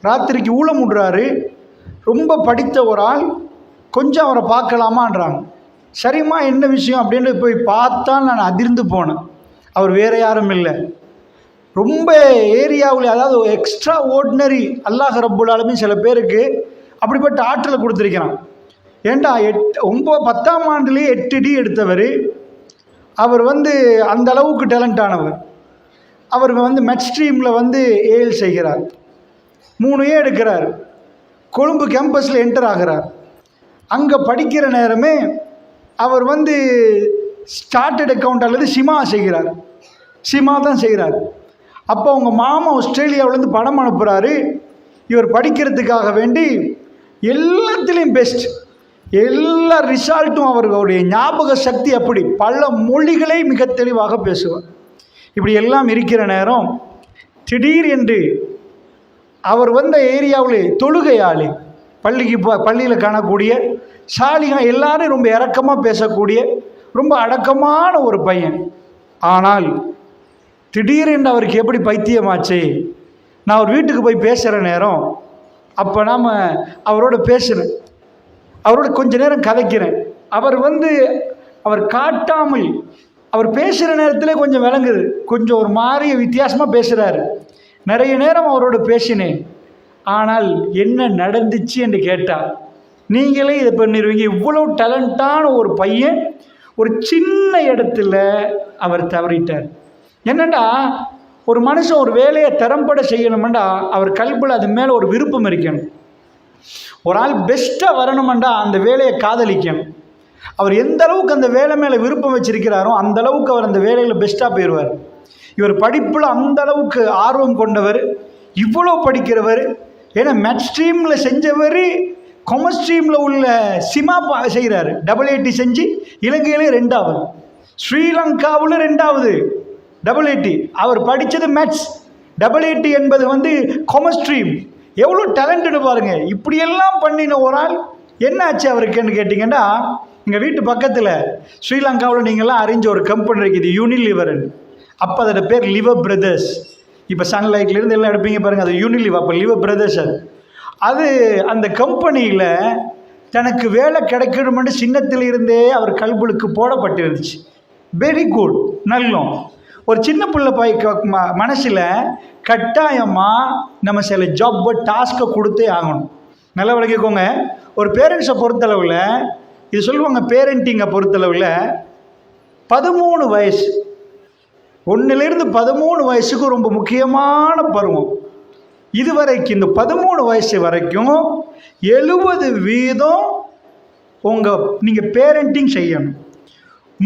ராத்திரிக்கு ஊழம் விடுறாரு. ரொம்ப படித்த ஒரு ஆள், கொஞ்சம் அவரை பார்க்கலாமான்றாங்க. சரிம்மா என்ன விஷயம் அப்படின்னு போய் பார்த்தா நான் அதிர்ந்து போனேன். அவர் வேறு யாரும் இல்லை, ரொம்ப ஏரியாவில், அதாவது எக்ஸ்ட்ரா ஆர்டினரி அல்லாஹ் ரப்புல் ஆலமீன் சில பேருக்கு அப்படிப்பட்ட ஆற்றலை கொடுத்துருக்கிறான். ஏண்டா 10ஆம் ஆண்டுலேயே 8D எடுத்தவர். அவர் அந்த அளவுக்கு டேலண்ட் ஆனவர். அவர் மெட் ஸ்ட்ரீமில் ஏஎல் செய்கிறார், 3A எடுக்கிறார். கொழும்பு கேம்பஸில் என்டர் ஆகிறார். அங்கே படிக்கிற நேரமே அவர் ஸ்டார்டட் அக்கௌண்ட் அல்லது சிமா செய்கிறார். சிமா தான் செய்கிறார். அப்போ அவங்க மாமா ஆஸ்திரேலியாவிலேருந்து பணம் அனுப்புகிறாரு. இவர் படிக்கிறதுக்காக வேண்டி எல்லாத்துலேயும் பெஸ்ட், எல்லா ரிசல்ட்டும், அவர்களுடைய ஞாபக சக்தி அப்படி பல மொழிகளை மிக தெளிவாக பேசுவார். இப்படி எல்லாம் இருக்கிற நேரம் திடீர் என்று அவர் ஏரியாவில் தொழுகையாளி, பள்ளியில் காணக்கூடிய சாலிகா, எல்லாரும் ரொம்ப இறக்கமாக பேசக்கூடிய ரொம்ப அடக்கமான ஒரு பையன். ஆனால் திடீரென்று அவருக்கு எப்படி பைத்தியமாச்சு. நான் அவர் வீட்டுக்கு போய் பேசுகிற நேரம், அப்போ நாம் அவரோட பேசுகிறேன், அவரோட கொஞ்ச நேரம் கதைக்கிறேன். அவர் காட்டாமல், அவர் பேசுகிற நேரத்தில் கொஞ்சம் விளங்குது, கொஞ்சம் ஒரு மாறிய வித்தியாசமாக பேசுகிறாரு. நிறைய நேரம் அவரோட பேசினேன். ஆனால் என்ன நடந்துச்சு என்று கேட்டால் நீங்களே இதை பண்ணிடுவீங்க. இவ்வளோ டேலண்டான ஒரு பையன் ஒரு சின்ன இடத்துல அவர் தவறிட்டார். என்னண்டா, ஒரு மனுஷன் ஒரு வேலையை திறம்பட செய்யணுமெண்டா அவர் கல்வியில் அது மேலே ஒரு விருப்பம் இருக்கணும். ஒரு ஆள் பெஸ்ட்டாக வரணுமெண்டா அந்த வேலையை காதலிக்கணும். அவர் எந்த அளவுக்கு அந்த வேலை மேலே விருப்பம் வச்சிருக்கிறாரோ அந்த அளவுக்கு அவர் அந்த வேலையில் பெஸ்ட்டாக போயிடுவார். இவர் படிப்பில் அந்த அளவுக்கு ஆர்வம் கொண்டவர், இவ்வளோ படிக்கிறவர். ஏன்னா மெட் ஸ்ட்ரீமில் செஞ்சவர் காமர்ஸ் ஸ்ட்ரீமில் உள்ள சிமா செய்கிறாரு. AAT செஞ்சு இலங்கையிலே 2வது, ஸ்ரீலங்காவில் 2வது AAT. அவர் படித்தது மேத்ஸ். AAT என்பது காமர்ஸ் ஸ்ட்ரீம். எவ்வளோ டேலண்ட்டு பாருங்க. இப்படியெல்லாம் பண்ணின ஒரு ஆள் என்ன ஆச்சு அவருக்குன்னு கேட்டிங்கன்னா, எங்கள் வீட்டு பக்கத்தில் ஸ்ரீலங்காவில் நீங்கள்லாம் அறிஞ்ச ஒரு கம்பெனி இருக்குது, யூனிலிவர்னு. அப்போ அதோட பேர் லிவர் பிரதர்ஸ். இப்போ சன்லைட்லேருந்து எல்லாம் எடுப்பீங்க பாருங்கள், அது யூனிலிவர். அப்போ லிவர் பிரதர்ஸ் அது அந்த கம்பெனியில் தனக்கு வேலை கிடைக்கணும்னு சின்னத்தில் இருந்தே அவர் கல்புலுக்கு போடப்பட்டிருந்துச்சு. Very good, நல்லோம். ஒரு சின்ன பிள்ளை மனசில் கட்டாயமாக நம்ம சில ஜாப் டாஸ்க்கை கொடுத்தே ஆகணும். நல்லா விளங்கிக்கோங்க. ஒரு பேரண்ட்ஸை பொறுத்தளவில் இது சொல்லுவாங்க, பேரண்டிங்கை பொறுத்தளவில் 13 வயசு, 1லேருந்து 13 வயசுக்கு ரொம்ப முக்கியமான பருவம். இதுவரைக்கும் இந்த 13 வயசு வரைக்கும் 70% நீங்கள் பேரண்டிங் செய்யணும்,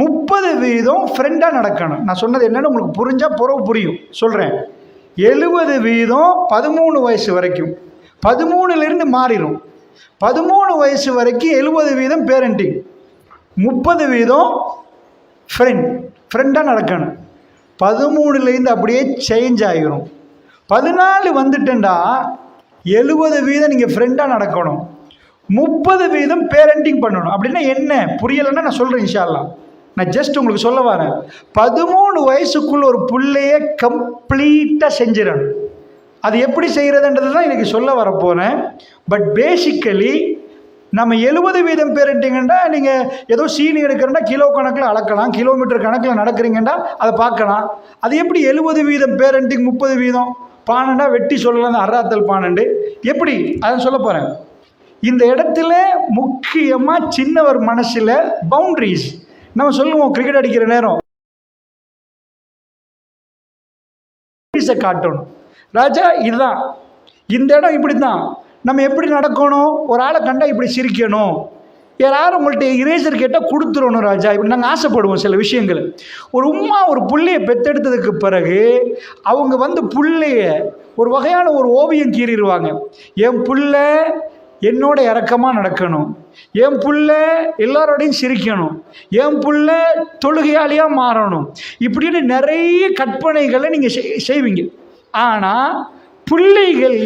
30% ஃப்ரெண்டாக நடக்கணும். நான் சொன்னது என்னென்னு உங்களுக்கு புரிஞ்சால் புரியும் சொல்கிறேன். 70% 13 வயசு வரைக்கும், 13லேருந்து மாறிடும். 13 வயசு வரைக்கும் 70% பேரண்டிங், 30% ஃப்ரெண்டாக நடக்கணும். 13லேருந்து அப்படியே சேஞ்ச் ஆகிரும். 14 வந்துட்டேன்டா 70% நீங்கள் ஃப்ரெண்டாக நடக்கணும், 30% பேரண்டிங் பண்ணணும். அப்படின்னா என்ன புரியலைன்னா நான் சொல்கிறேன் இன்ஷா அல்லாஹ். நான் ஜஸ்ட் உங்களுக்கு சொல்ல வரேன். 13 வயசுக்குள்ள ஒரு பிள்ளையை கம்ப்ளீட்டாக செஞ்சிடணும். அது எப்படி செய்கிறதுன்றது தான் எனக்கு சொல்ல வரப்போகிறேன். பட் பேசிக்கலி நம்ம 70% பேரண்டிங்கன்னா நீங்கள் ஏதோ சீனி எடுக்கிறேன்னா கிலோ கணக்கில் அளக்கலாம், கிலோமீட்டர் கணக்கில் நடக்கிறீங்கன்னா அதை பார்க்கலாம். அது எப்படி 70% பேரண்டிங், 30% பானண்டா வெட்டி சொல்லலாம், அறாத்தல் பானண்டு எப்படி அதை சொல்ல போகிறேன். இந்த இடத்துல முக்கியமாக சின்னவர் மனசில் பவுண்ட்ரிஸ். நம்ம சொல்லுவோம் கிரிக்கெட் அடிக்கிற நேரம் காட்டணும். ராஜா இதுதான், இந்த இடம் இப்படி தான், நம்ம எப்படி நடக்கணும், ஒரு ஆளை கண்டா இப்படி சிரிக்கணும், யாரும் உங்கள்கிட்ட இரேசர் கேட்டால் கொடுத்துடணும் ராஜா, இப்படி நாங்கள் ஆசைப்படுவோம் சில விஷயங்கள். ஒரு உம்மா ஒரு புள்ளையை பெற்றெடுத்ததுக்கு பிறகு அவங்க புள்ளைய ஒரு வகையான ஒரு ஓவியம் கீறிடுவாங்க. என் புள்ள என்னோட இறக்கமாக நடக்கணும், என் புள்ள எல்லாரோடையும் சிரிக்கணும், என் புள்ள தொழுகையாளியாக மாறணும், இப்படின்னு நிறைய கற்பனைகளை நீங்கள் செய்வீங்க. ஆனால் பிள்ளைகள்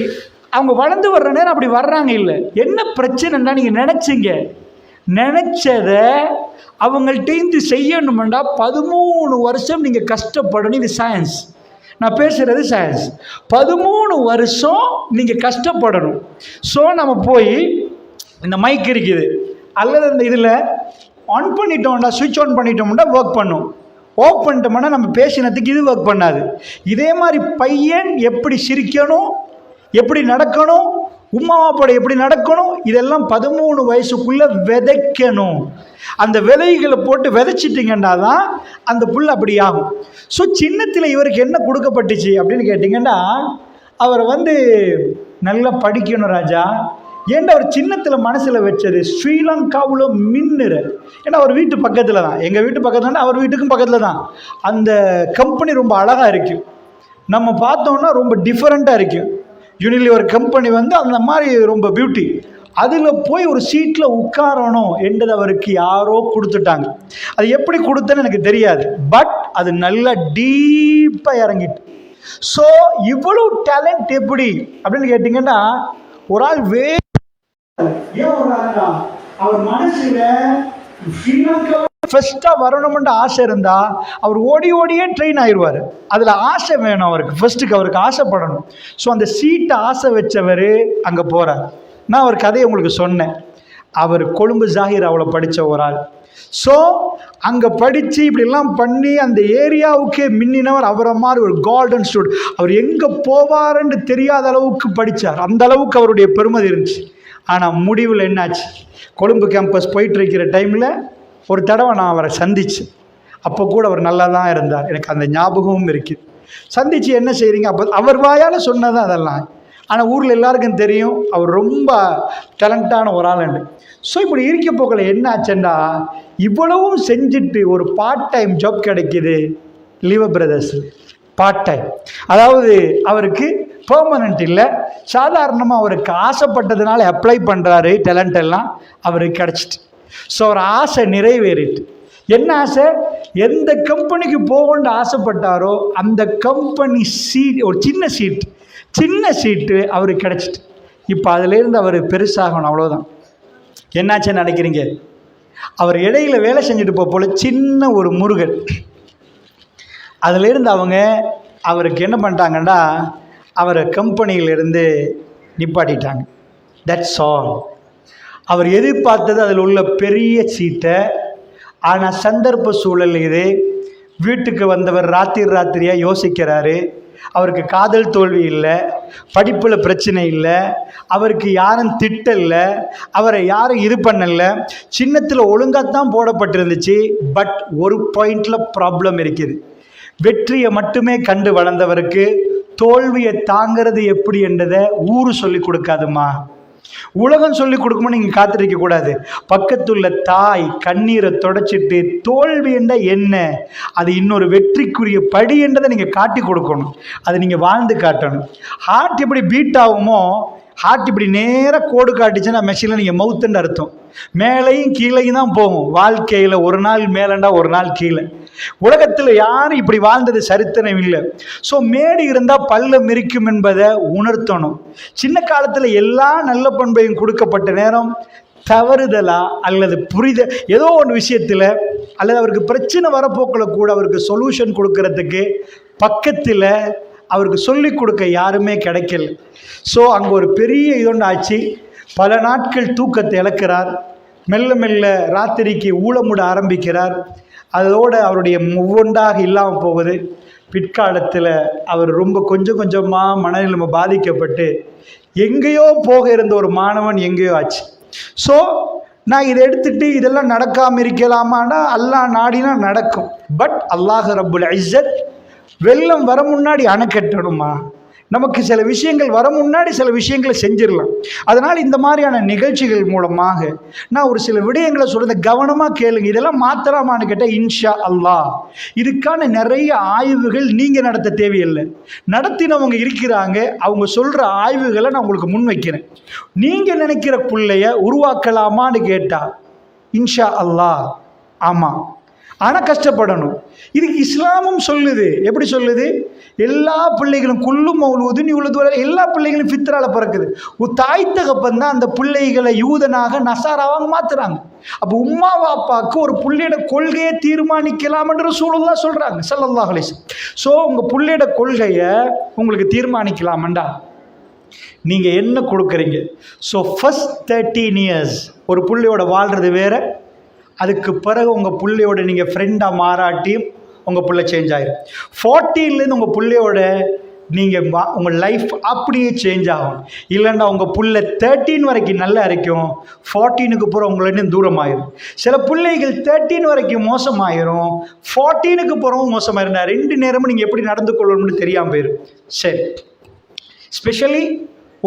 அவங்க வளர்ந்து வர்ற நேரம் அப்படி வர்றாங்க. இல்லை, என்ன பிரச்சனைன்னா நீங்கள் நினச்சதை அவங்கள்ட்ட செய்யணுமெண்டா 13 வருஷம் நீங்கள் கஷ்டப்படணும். இது சயின்ஸ். நான் பேசுகிறது சயின்ஸ். 13 வருஷம் நீங்கள் கஷ்டப்படணும். ஸோ நம்ம போய் இந்த மைக் இருக்குது அல்லது இந்த இதில் ஆன் பண்ணிட்டோம்டா, சுவிட்ச் ஆன் பண்ணிட்டோம்னா ஒர்க் பண்ணும். ஆஃப் பண்ணிட்டோம்னா நம்ம பேசினதுக்கு இது ஒர்க் பண்ணாது. இதே மாதிரி பையன் எப்படி சிரிக்கணும், எப்படி நடக்கணும், உமாவாப்பட எப்படி நடக்கணும், இதெல்லாம் 13 வயசுக்குள்ளே விதைக்கணும். அந்த விதைகளை போட்டு விதைச்சிட்டிங்கன்னா தான் அந்த புல் அப்படி ஆகும். ஸோ சின்னத்தில் இவருக்கு என்ன கொடுக்கப்பட்டுச்சு அப்படின்னு கேட்டிங்கன்னா, அவர் நல்லா படிக்கணும் ராஜா. ஏன்னா அவர் சின்னத்தில் மனசில் வச்சது ஸ்ரீலங்காவில் மின்னுற. ஏன்னா அவர் வீட்டு பக்கத்தில் தான், எங்கள் வீட்டு பக்கத்தில், அவர் வீட்டுக்கும் பக்கத்தில் தான். அந்த கம்பெனி ரொம்ப அழகாக இருக்கும், நம்ம பார்த்தோன்னா ரொம்ப டிஃப்ரெண்ட்டாக இருக்கும். யூனிலிவர் கம்பெனி அந்த மாதிரி ரொம்ப பியூட்டி. அதில் போய் ஒரு சீட்டில் உட்காரணும் என்றது அவருக்கு யாரோ கொடுத்துட்டாங்க. அது எப்படி கொடுத்தேன்னு எனக்கு தெரியாது, பட் அது நல்லா டீப்பாக இறங்கிட்டு. ஸோ இவ்வளோ டேலண்ட் எப்படி அப்படின்னு கேட்டிங்கன்னா, ஒரு ஆள் அவர் மனசுல ஃபர்ஸ்ட்டாக வரணும்ன்ற ஆசை இருந்தால் அவர் ஓடியே ட்ரெயின் ஆயிடுவார். அதில் ஆசை வேணும் அவருக்கு, ஃபர்ஸ்ட்டுக்கு அவருக்கு ஆசைப்படணும். ஸோ அந்த சீட்டை ஆசை வச்சவர் அங்கே போகிறார். நான் அவர் கதையை உங்களுக்கு சொன்னேன். அவர் கொழும்பு ஜாகிராவில் படித்த ஒரு ஆள். ஸோ அங்கே படித்து இப்படிலாம் பண்ணி அந்த ஏரியாவுக்கே மின்னினவர். அவரை மாதிரி ஒரு கோல்டன் ஸ்டூடெண்ட். அவர் எங்கே போவாருன்னு தெரியாத அளவுக்கு படித்தார். அந்த அளவுக்கு அவருடைய பெருமதி இருந்துச்சு. ஆனால் முடிவில் என்னாச்சு, கொழும்பு கேம்பஸ் போயிட்டு இருக்கிற டைமில் ஒரு தடவை நான் அவரை சந்தித்தேன். அப்போ கூட அவர் நல்லா தான் இருந்தார், எனக்கு அந்த ஞாபகமும் இருக்குது. சந்தித்து என்ன செய்கிறீங்க, அப்போ அவர் வாயால் சொன்னது அதெல்லாம். ஆனால் ஊரில் எல்லாருக்கும் தெரியும் அவர் ரொம்ப டேலண்டான ஒரு ஆளுண்டு. ஸோ இப்படி இருக்க போகல என்ன ஆச்சுன்னா, இவ்வளவும் செஞ்சுட்டு ஒரு பார்ட் டைம் ஜாப் கிடைக்கிது லிவர் பிரதர்ஸ். பார்ட் டைம், அதாவது அவருக்கு பெர்மனண்ட் இல்லை, சாதாரணமாக அவருக்கு ஆசைப்பட்டதுனால அப்ளை பண்ணுறாரு. டேலண்ட் எல்லாம் அவருக்கு கிடச்சிட்டு. ஸோ அவர் ஆசை நிறைவேறிட்டு. என்ன ஆசை, எந்த கம்பெனிக்கு போகணுன்னு ஆசைப்பட்டாரோ அந்த கம்பெனி சீட், ஒரு சின்ன சீட்டு அவருக்கு கிடச்சிட்டு. இப்போ அதிலேருந்து அவர் பெருசாகணும், அவ்வளோதான். என்னாச்சுன்னு நினைக்கிறீங்க, அவர் இடையில வேலை செஞ்சுட்டு போல சின்ன ஒரு முருகன். அதிலேருந்து அவருக்கு என்ன பண்ணிட்டாங்கன்னா, அவரை கம்பெனியிலிருந்து நிப்பாட்டிட்டாங்க. That's all. அவர் எதிர்பார்த்தது அதில் உள்ள பெரிய சீட்டை. ஆனால் சந்தர்ப்ப சூழல் இது. வீட்டுக்கு வந்தவர் ராத்திரியாக யோசிக்கிறாரு. அவருக்கு காதல் தோல்வி இல்லை, படிப்பில் பிரச்சனை இல்லை, அவருக்கு யாரும் திட்டலை, அவரை யாரும் இது பண்ணலை, சின்னத்தில் ஒழுங்காகத்தான் போடப்பட்டிருந்துச்சு. பட் ஒரு பாயிண்டில் ப்ராப்ளம் இருக்குது. வெற்றியை மட்டுமே கண்டு வளர்ந்தவருக்கு தோல்வியை தாங்கிறது எப்படி என்றதை ஊரு சொல்லி கொடுக்காதுமா, உலகம் சொல்லி கொடுக்குமோ நீங்கள் காத்திருக்க கூடாது. பக்கத்துள்ள தாய் கண்ணீரை தொடச்சிட்டு தோல்வி என்ற என்ன, அது இன்னொரு வெற்றிக்குரிய படி என்றதை நீங்கள் காட்டி கொடுக்கணும். அதை நீங்கள் வாழ்ந்து காட்டணும். ஹார்ட் எப்படி பீட் ஆகுமோ, ஹார்ட் இப்படி நேராக கோடு காட்டிச்சுன்னா மெஷினில் நீங்கள் மவுத்துன்னு அர்த்தம். மேலையும் கீழையும் தான் போகும் வாழ்க்கையில். ஒரு நாள் மேலண்டா ஒரு நாள் கீழே. உலகத்தில் யாரும் இப்படி வாழ்ந்தது சரித்திரம் இல்லை. ஸோ மேடு இருந்தால் பள்ளம் இருக்கும் என்பதை உணர்த்தணும். சின்ன காலத்தில் எல்லா நல்ல பண்பையும் கொடுக்கப்பட்ட நேரம் தவறுதலா அல்லது ஏதோ ஒரு விஷயத்தில் அல்லது அவருக்கு பிரச்சனை வரப்போக்கில் கூட அவருக்கு சொல்யூஷன் கொடுக்கறதுக்கு பக்கத்தில் அவருக்கு சொல்லிக் கொடுக்க யாருமே கிடைக்கல. ஸோ அங்கே ஒரு பெரிய இதொன்று ஆச்சு. பல நாட்கள் தூக்கத்தை இழக்கிறார். மெல்ல மெல்ல ராத்திரிக்கு ஊளமுட ஆரம்பிக்கிறார். அதோடு அவருடைய ஒவ்வொன்றாக இல்லாமல் போகுது. பிற்காலத்தில் அவர் ரொம்ப கொஞ்சமாக மனநிலைமை பாதிக்கப்பட்டு எங்கேயோ போக இருந்த ஒரு மாணவன் எங்கேயோ ஆச்சு. ஸோ நான் இதை எடுத்துகிட்டு இதெல்லாம் நடக்காமல் இருக்கலாமான்னா அல்லாஹ் நாடினா நடக்கும். பட் அல்லாஹ் ரப்புல் இஸ்ஸத் வெள்ளம் வர முன்னாடி அணை கட்டணுமா, நமக்கு சில விஷயங்கள் வர முன்னாடி சில விஷயங்களை செஞ்சிடலாம். அதனால் இந்த மாதிரியான நிகழ்ச்சிகள் மூலமாக நான் ஒரு சில விடயங்களை சொல்கிறத கவனமாக கேளுங்க. இதெல்லாம் மாத்திரமானு கேட்டால் இன்ஷா அல்லாஹ் இதுக்கான நிறைய ஆய்வுகள் நீங்கள் நடத்த தேவையில்லை. நடத்தினவங்க இருக்கிறாங்க, அவங்க சொல்கிற ஆய்வுகளை நான் உங்களுக்கு முன் வைக்கிறேன். நீங்கள் நினைக்கிற பிள்ளைய உருவாக்கலாமான்னு கேட்டால் இன்ஷா அல்லாஹ் ஆமாம். ஆனால் கஷ்டப்படணும். இதுக்கு இஸ்லாமும் சொல்லுது. எப்படி சொல்லுது? எல்லா பிள்ளைகளும் குல்லும் மௌலூதுன் யூலது எல்லா பிள்ளைகளும் ஃபித்ரால பிறக்குது. தாய் தகப்பன் தான் அந்த பிள்ளைகளை யூதனாக நசாராவாக மாத்துறாங்க. அப்போ உம்மா வாப்பாவுக்கு ஒரு புள்ளையோட கொள்கையை தீர்மானிக்கலாம் என்று ரசூலுல்லாஹ் சொல்றாங்க ஸல்லல்லாஹு அலைஹி வஸல்லம். ஸோ உங்கள் புள்ளையோட கொள்கையை உங்களுக்கு தீர்மானிக்கலாமண்டா நீங்கள் என்ன கொடுக்குறீங்க. ஸோ ஃபர்ஸ்ட் 13 years ஒரு புள்ளையோட வாழ்கிறது வேறு. அதுக்கு பிறகு உங்கள் பிள்ளையோட நீங்கள் ஃப்ரெண்டாக மாறாட்டியும் உங்கள் பிள்ளை சேஞ்ச் ஆகிடும். 14லேருந்து உங்கள் பிள்ளையோட நீங்கள் உங்கள் லைஃப் அப்படியே சேஞ்ச் ஆகும். இல்லைன்னா உங்கள் பிள்ளை 13 வரைக்கும் நல்லா இருக்கும், 14க்கு பிறகு உங்களை தூரமாயிரும். சில பிள்ளைகள் 13 வரைக்கும் மோசமாயிரும், 14க்கு பிறகும் மோசமாயிருந்தா 2 நேரமும் நீங்கள் எப்படி நடந்து கொள்ளணும்னு தெரியாமல் போயிடும். சரி, ஸ்பெஷலி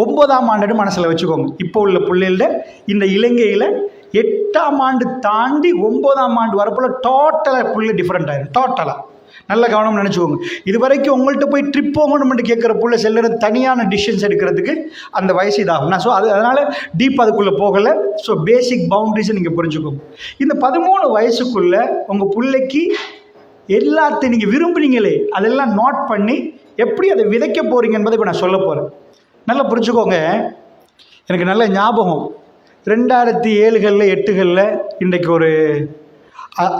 9ஆம் ஆண்டு மனசில் வச்சுக்கோங்க. இப்போ உள்ள பிள்ளைகள இந்த இலங்கையில் 8ஆம் ஆண்டு தாண்டி 9ஆம் ஆண்டு வரப்போல டோட்டலாக புள்ளி டிஃப்ரெண்ட் ஆகிடும். டோட்டலாக நல்ல கவனம் நினச்சிக்கோங்க. இது வரைக்கும் உங்கள்கிட்ட போய் ட்ரிப் போகணும்னு கேட்குற புள்ள செல்லுற தனியான டிசிஷன்ஸ் எடுக்கிறதுக்கு அந்த வயசு இதாகும். நான் அதனால் டீப் அதுக்குள்ளே போகலை. ஸோ பேசிக் பவுண்ட்ரிஸை நீங்கள் புரிஞ்சுக்கோங்க. இந்த 13 வயசுக்குள்ளே உங்கள் பிள்ளைக்கு எல்லாத்தையும் நீங்கள் விரும்புகிறீங்களே அதெல்லாம் நோட் பண்ணி எப்படி அதை விதைக்க போகிறீங்க என்பதை இப்போ நான் சொல்ல போகிறேன். நல்லா புரிஞ்சுக்கோங்க. எனக்கு நல்ல ஞாபகம் 2007 8 இன்றைக்கு ஒரு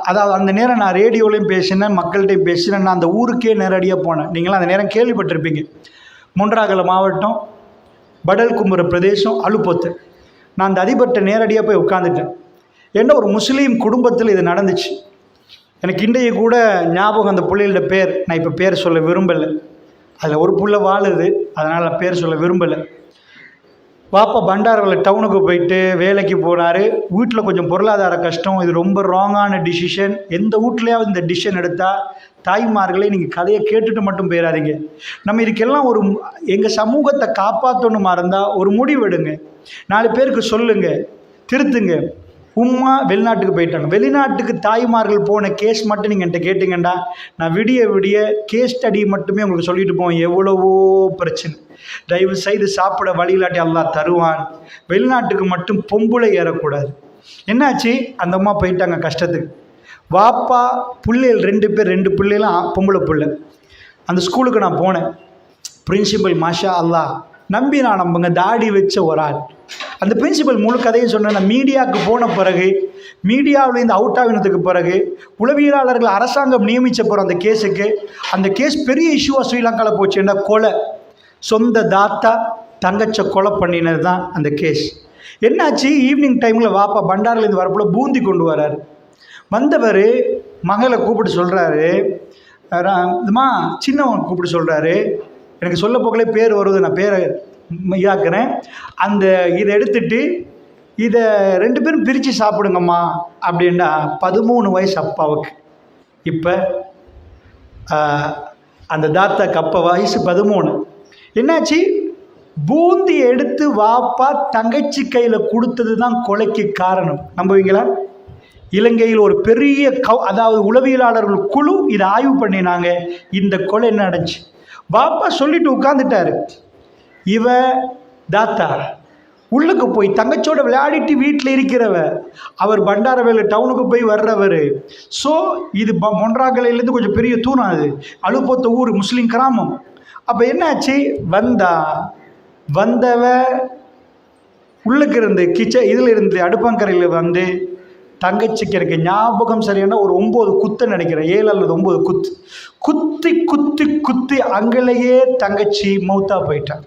அதாவது அந்த நேரம் நான் ரேடியோலையும் பேசினேன், மக்கள்கிட்டையும் பேசினேன். நான் அந்த ஊருக்கே நேரடியாக போனேன். நீங்களாம் அந்த நேரம் கேள்விப்பட்டிருப்பீங்க. முன்றாகல மாவட்டம், படல்கும்புர பிரதேசம், அலுப்பொத்து. நான் அந்த அதிபர்கிட்ட நேரடியாக போய் உட்காந்துட்டேன். ஏன்னா ஒரு முஸ்லீம் குடும்பத்தில் இது நடந்துச்சு. எனக்கு இன்றைய கூட ஞாபகம். அந்த பிள்ளைகளோட பேர் நான் இப்போ பேர் சொல்ல விரும்பலை. அதில் ஒரு புள்ள வாழுது, அதனால் நான் பேர் சொல்ல விரும்பலை. பாப்பா பண்டாரவில் டவுனுக்கு போயிட்டு வேலைக்கு போனார். வீட்டில் கொஞ்சம் பொருளாதார கஷ்டம். இது ரொம்ப ராங்கான டிசிஷன். எந்த வீட்லையாவது இந்த டிசிஷன் எடுத்தால் தாய்மார்களே நீங்கள் கதையை கேட்டுட்டு மட்டும் போயிடாதீங்க. நம்ம இதுக்கெல்லாம் ஒரு எங்கள் சமூகத்தை காப்பாற்றணுமா இருந்தால் ஒரு முடிவெடுங்க. 4 பேருக்கு சொல்லுங்கள், திருத்துங்க. உம்மா வெளிநாட்டுக்கு போயிட்டாங்க. வெளிநாட்டுக்கு தாய்மார்கள் போன கேஸ் மட்டும் நீங்கள் என்கிட்ட கேட்டிங்கண்டா நான் விடிய விடிய கேஸ் ஸ்டடி மட்டுமே உங்களுக்கு சொல்லிட்டு போவேன். எவ்வளவோ பிரச்சனை. தயவு செய்து சாப்பிட வழியிலாட்டி அல்லாஹ் தருவான். வெளிநாட்டுக்கு மட்டும் பொம்பளை ஏறக்கூடாது. என்னாச்சு? அந்த அம்மா போயிட்டாங்க கஷ்டத்துக்கு. வாப்பா பிள்ளைகள் 2 பேர், 2 பிள்ளைகளும் பொம்பளை பிள்ளை. அந்த ஸ்கூலுக்கு நான் போனேன். பிரின்சிபல் மாஷா அல்லாஹ் நம்பி நான் நம்புங்க தாடி வச்ச ஒரு ஆள். அந்த பிரின்சிபல் முழு கதையும் சொன்னேன். மீடியாவுக்கு போன பிறகு, மீடியாவிலேருந்து அவுட் ஆகினதுக்கு பிறகு, உளவியலாளர்கள் அரசாங்கம் நியமித்த போகிற அந்த கேஸுக்கு, அந்த கேஸ் பெரிய இஷ்யூவாக ஸ்ரீலங்காவில் போச்சு. என்ன கொலை, சொந்த தாத்தா தங்கச்ச கொலை பண்ணினது தான் அந்த கேஸ். என்னாச்சு? ஈவினிங் டைமில் வாப்பா பண்டாரிலேருந்து வரப்போல பூந்தி கொண்டு வராரு. வந்தவர் மகளை கூப்பிட்டு சொல்கிறாரு, இதுமா சின்னவன் கூப்பிட்டு சொல்கிறாரு, எனக்கு சொல்ல போக்கலே பேர் வருவது, நான் பேரை இதாக்குறேன். அந்த இதை எடுத்துட்டு இதை 2 பேரும் பிரித்து சாப்பிடுங்கம்மா அப்படின்னா 13 வயசு அப்பாவுக்கு. இப்போ அந்த தாத்தாக்கு அப்போ வயசு 13. என்னாச்சு? பூந்தி எடுத்து வாப்பா தங்கச்சி கையில் கொடுத்தது தான் கொலைக்கு காரணம். நம்புவீங்களா? இலங்கையில் ஒரு பெரிய அதாவது உளவியலாளர்கள் குழு இதை ஆய்வு பண்ணினாங்க. இந்த கொலை என்ன நடந்துச்சு? பாப்பா சொல்லிட்டு உட்காந்துட்டாரு. இவ தாத்தா உள்ளுக்கு போய் தங்கச்சோட விளையாடிட்டு வீட்டில் இருக்கிறவ, அவர் பண்டாரவேலு டவுனுக்கு போய் வர்றவர். ஸோ இது மொன்றாகலையிலேருந்து கொஞ்சம் பெரிய தூரம். அது அலுப்பொத்த ஊர், முஸ்லீம் கிராமம். அப்போ என்னாச்சு? வந்தவ உள்ளுக்கு இருந்து இதில் இருந்து அடுப்பங்கரையில் வந்து தங்கச்சிக்கு எனக்கு ஞாபகம் சரியான ஒரு 9 குத்து நினைக்கிறேன், 7 அல்லது 9 குத்து குத்தி அங்கேயே தங்கச்சி மௌத்தா போயிட்டான்.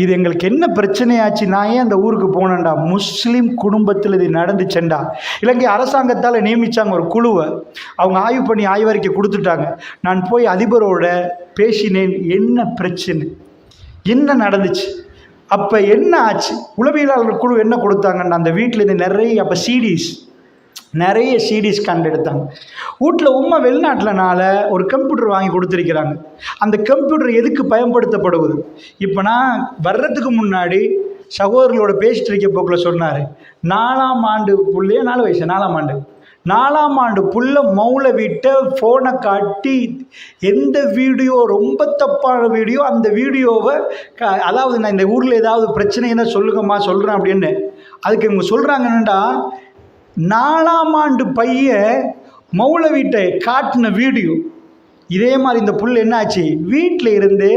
இது எங்களுக்கு என்ன பிரச்சனையாச்சு? நான் ஏன் அந்த ஊருக்கு போனேன்டா? முஸ்லீம் குடும்பத்தில் இது நடந்துச்சேன்டா. இலங்கை அரசாங்கத்தால் நியமித்தாங்க ஒரு குழுவை. அவங்க ஆய்வு பண்ணி ஆய்வறிக்கை கொடுத்துட்டாங்க. நான் போய் அதிபரோட பேசினேன். என்ன பிரச்சனை, என்ன நடந்துச்சு, அப்போ என்ன ஆச்சு? உளவியலாளர் குழு என்ன கொடுத்தாங்கன்னா அந்த வீட்டிலேருந்து நிறைய அப்போ நிறைய சிடிஸ் கண்டு எடுத்தாங்க. வீட்டில் உம்மா வெளிநாட்டிலனால ஒரு கம்ப்யூட்டர் வாங்கி கொடுத்துருக்கிறாங்க. அந்த கம்ப்யூட்டர் எதுக்கு பயன்படுத்தப்படுவது? இப்போ நான் வர்றதுக்கு முன்னாடி சகோதரர்களோட பேசிட்டு இருக்க போக்கில் சொன்னார், 4ஆம் ஆண்டு புள்ளையே 4 வயசு 4ஆம் ஆண்டு புள்ள மௌலவிட்ட ஃபோனை காட்டி எந்த வீடியோ ரொம்ப தப்பான வீடியோ, அந்த வீடியோவை அதாவது நான் இந்த ஊரில் ஏதாவது பிரச்சனைன்னா சொல்லுங்கம்மா சொல்கிறேன் அப்படின்னு. அதுக்கு இவங்க சொல்கிறாங்க என்னண்டா, 4ஆம் ஆண்டு பையன் மௌலவிட்ட காட்டின வீடியோ. இதே மாதிரி இந்த புல் என்னாச்சு, வீட்டில் இருந்து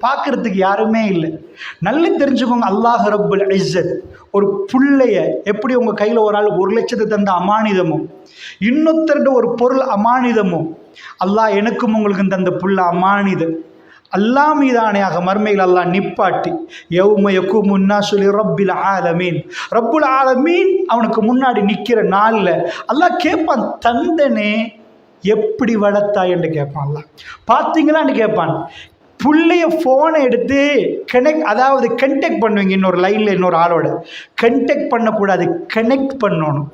பார்க்கறதுக்கு யாருமே இல்லை. நல்லா தெரிஞ்சுக்கோங்க, அல்லாஹ் ரப்புல் இஸ்ஸத் ஒரு புள்ளைய எப்படி உங்கள் கையில் ஒரு ஆள் 1 லட்சத்தை தந்த அமானிதமும், இன்னொருத்தருடைய ஒரு பொருள் அமானிதமும், அல்லாஹ் எனக்கும் உங்களுக்கும் தந்த புள்ள அமானிதம். அல்லாஹ் மீதானையாக மர்மையில் அல்லாஹ் நிப்பாட்டி யௌம யக்கூமு ன்னாஸு லிரப்பில் ஆலமீன், ரப்புல் ஆலமீன் அவனுக்கு முன்னாடி நிற்கிற நாளில் அல்லாஹ் கேட்பான், தந்தனே எப்படி வளர்த்தாய் என்று கேட்பான். அல்லாஹ் பார்த்தீங்களான்னு கேட்பான். புள்ளைய ஃபோனை எடுத்து அதாவது கண்டெக்ட் பண்ணுவீங்க, இன்னொரு லைனில் இன்னொரு ஆளோட கண்டெக்ட் பண்ணக்கூடாது, கனெக்ட் பண்ணணும்.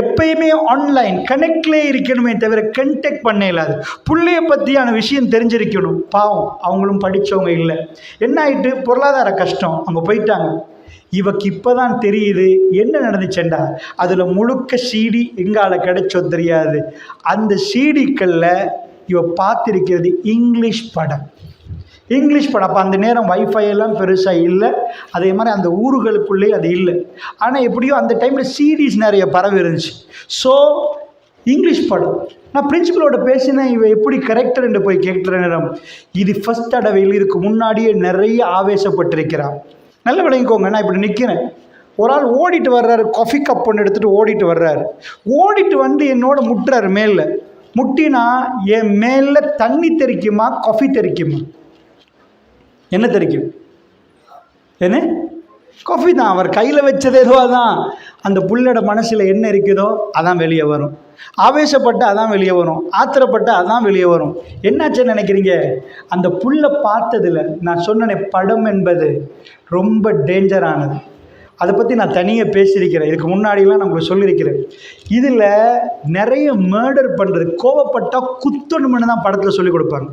எப்பயுமே ஆன்லைன் கனெக்ட்லேயே இருக்கணுமே தவிர கண்டெக்ட் பண்ண இல்லாது. புள்ளைய பற்றியான விஷயம் தெரிஞ்சிருக்கணும். பாவம் அவங்களும் படித்தவங்க இல்லை. என்ன ஆகிட்டு, பொருளாதார கஷ்டம், அவங்க போயிட்டாங்க. இவக்கு இப்போ தான் தெரியுது என்ன நடந்துச்சேண்டா, அதில் முழுக்க சிடி எங்கால கிடைச்சோ தெரியாது. அந்த சிடிக்களில் இவ பார்த்திருக்கிறது இங்கிலீஷ் படம். அப்போ அந்த நேரம் வைஃபை எல்லாம் பெருசாக இல்லை, அதே மாதிரி அந்த ஊர்களுக்குள்ளேயே அது இல்லை. ஆனால் எப்படியோ அந்த டைமில் சீரீஸ் நிறைய பரவி இருந்துச்சு. ஸோ இங்கிலீஷ் படம். நான் பிரின்சிபலோட பேசினேன், இவ எப்படி கரெக்டர்ன்னு போய் கேட்குற நேரம் இது ஃபஸ்ட் தடவையில் இதுக்கு முன்னாடியே நிறைய ஆவேசப்பட்டிருக்கிறான். நல்ல விளங்கிக்கோங்க, நான் இப்படி நிற்கிறேன், ஒரு ஆள் ஓடிட்டு வர்றாரு, காஃபி கப் ஒன்று எடுத்துகிட்டு ஓடிட்டு வர்றாரு. ஓடிட்டு வந்து என்னோட முட்டுறாரு மேலே. முட்டினா என் மேலே தண்ணி தெறிக்குமா காஃபி தெறிக்குமா? என்ன தெரிக்கும்? என்ன? காஃபி தான். அவர் கையில் வச்சது ஏதோ அதான். அந்த புள்ளோட மனசில் என்ன இருக்குதோ அதான் வெளியே வரும். ஆவேசப்பட்டு அதான் வெளியே வரும், ஆத்திரப்பட்டு அதான் வெளியே வரும். என்னாச்சுன்னு நினைக்கிறீங்க? அந்த புல்லை பார்த்ததில் நான் சொன்னேனே, படம் என்பது ரொம்ப டேஞ்சரானது. அதை பற்றி நான் தனியாக பேசியிருக்கிறேன், இதுக்கு முன்னாடிலாம் நான் உங்களுக்கு சொல்லியிருக்கிறேன். இதில் நிறைய மர்டர் பண்ணுறது, கோவப்பட்டால் குத்தணும்னு தான் படத்தில் சொல்லிக் கொடுப்பாங்க.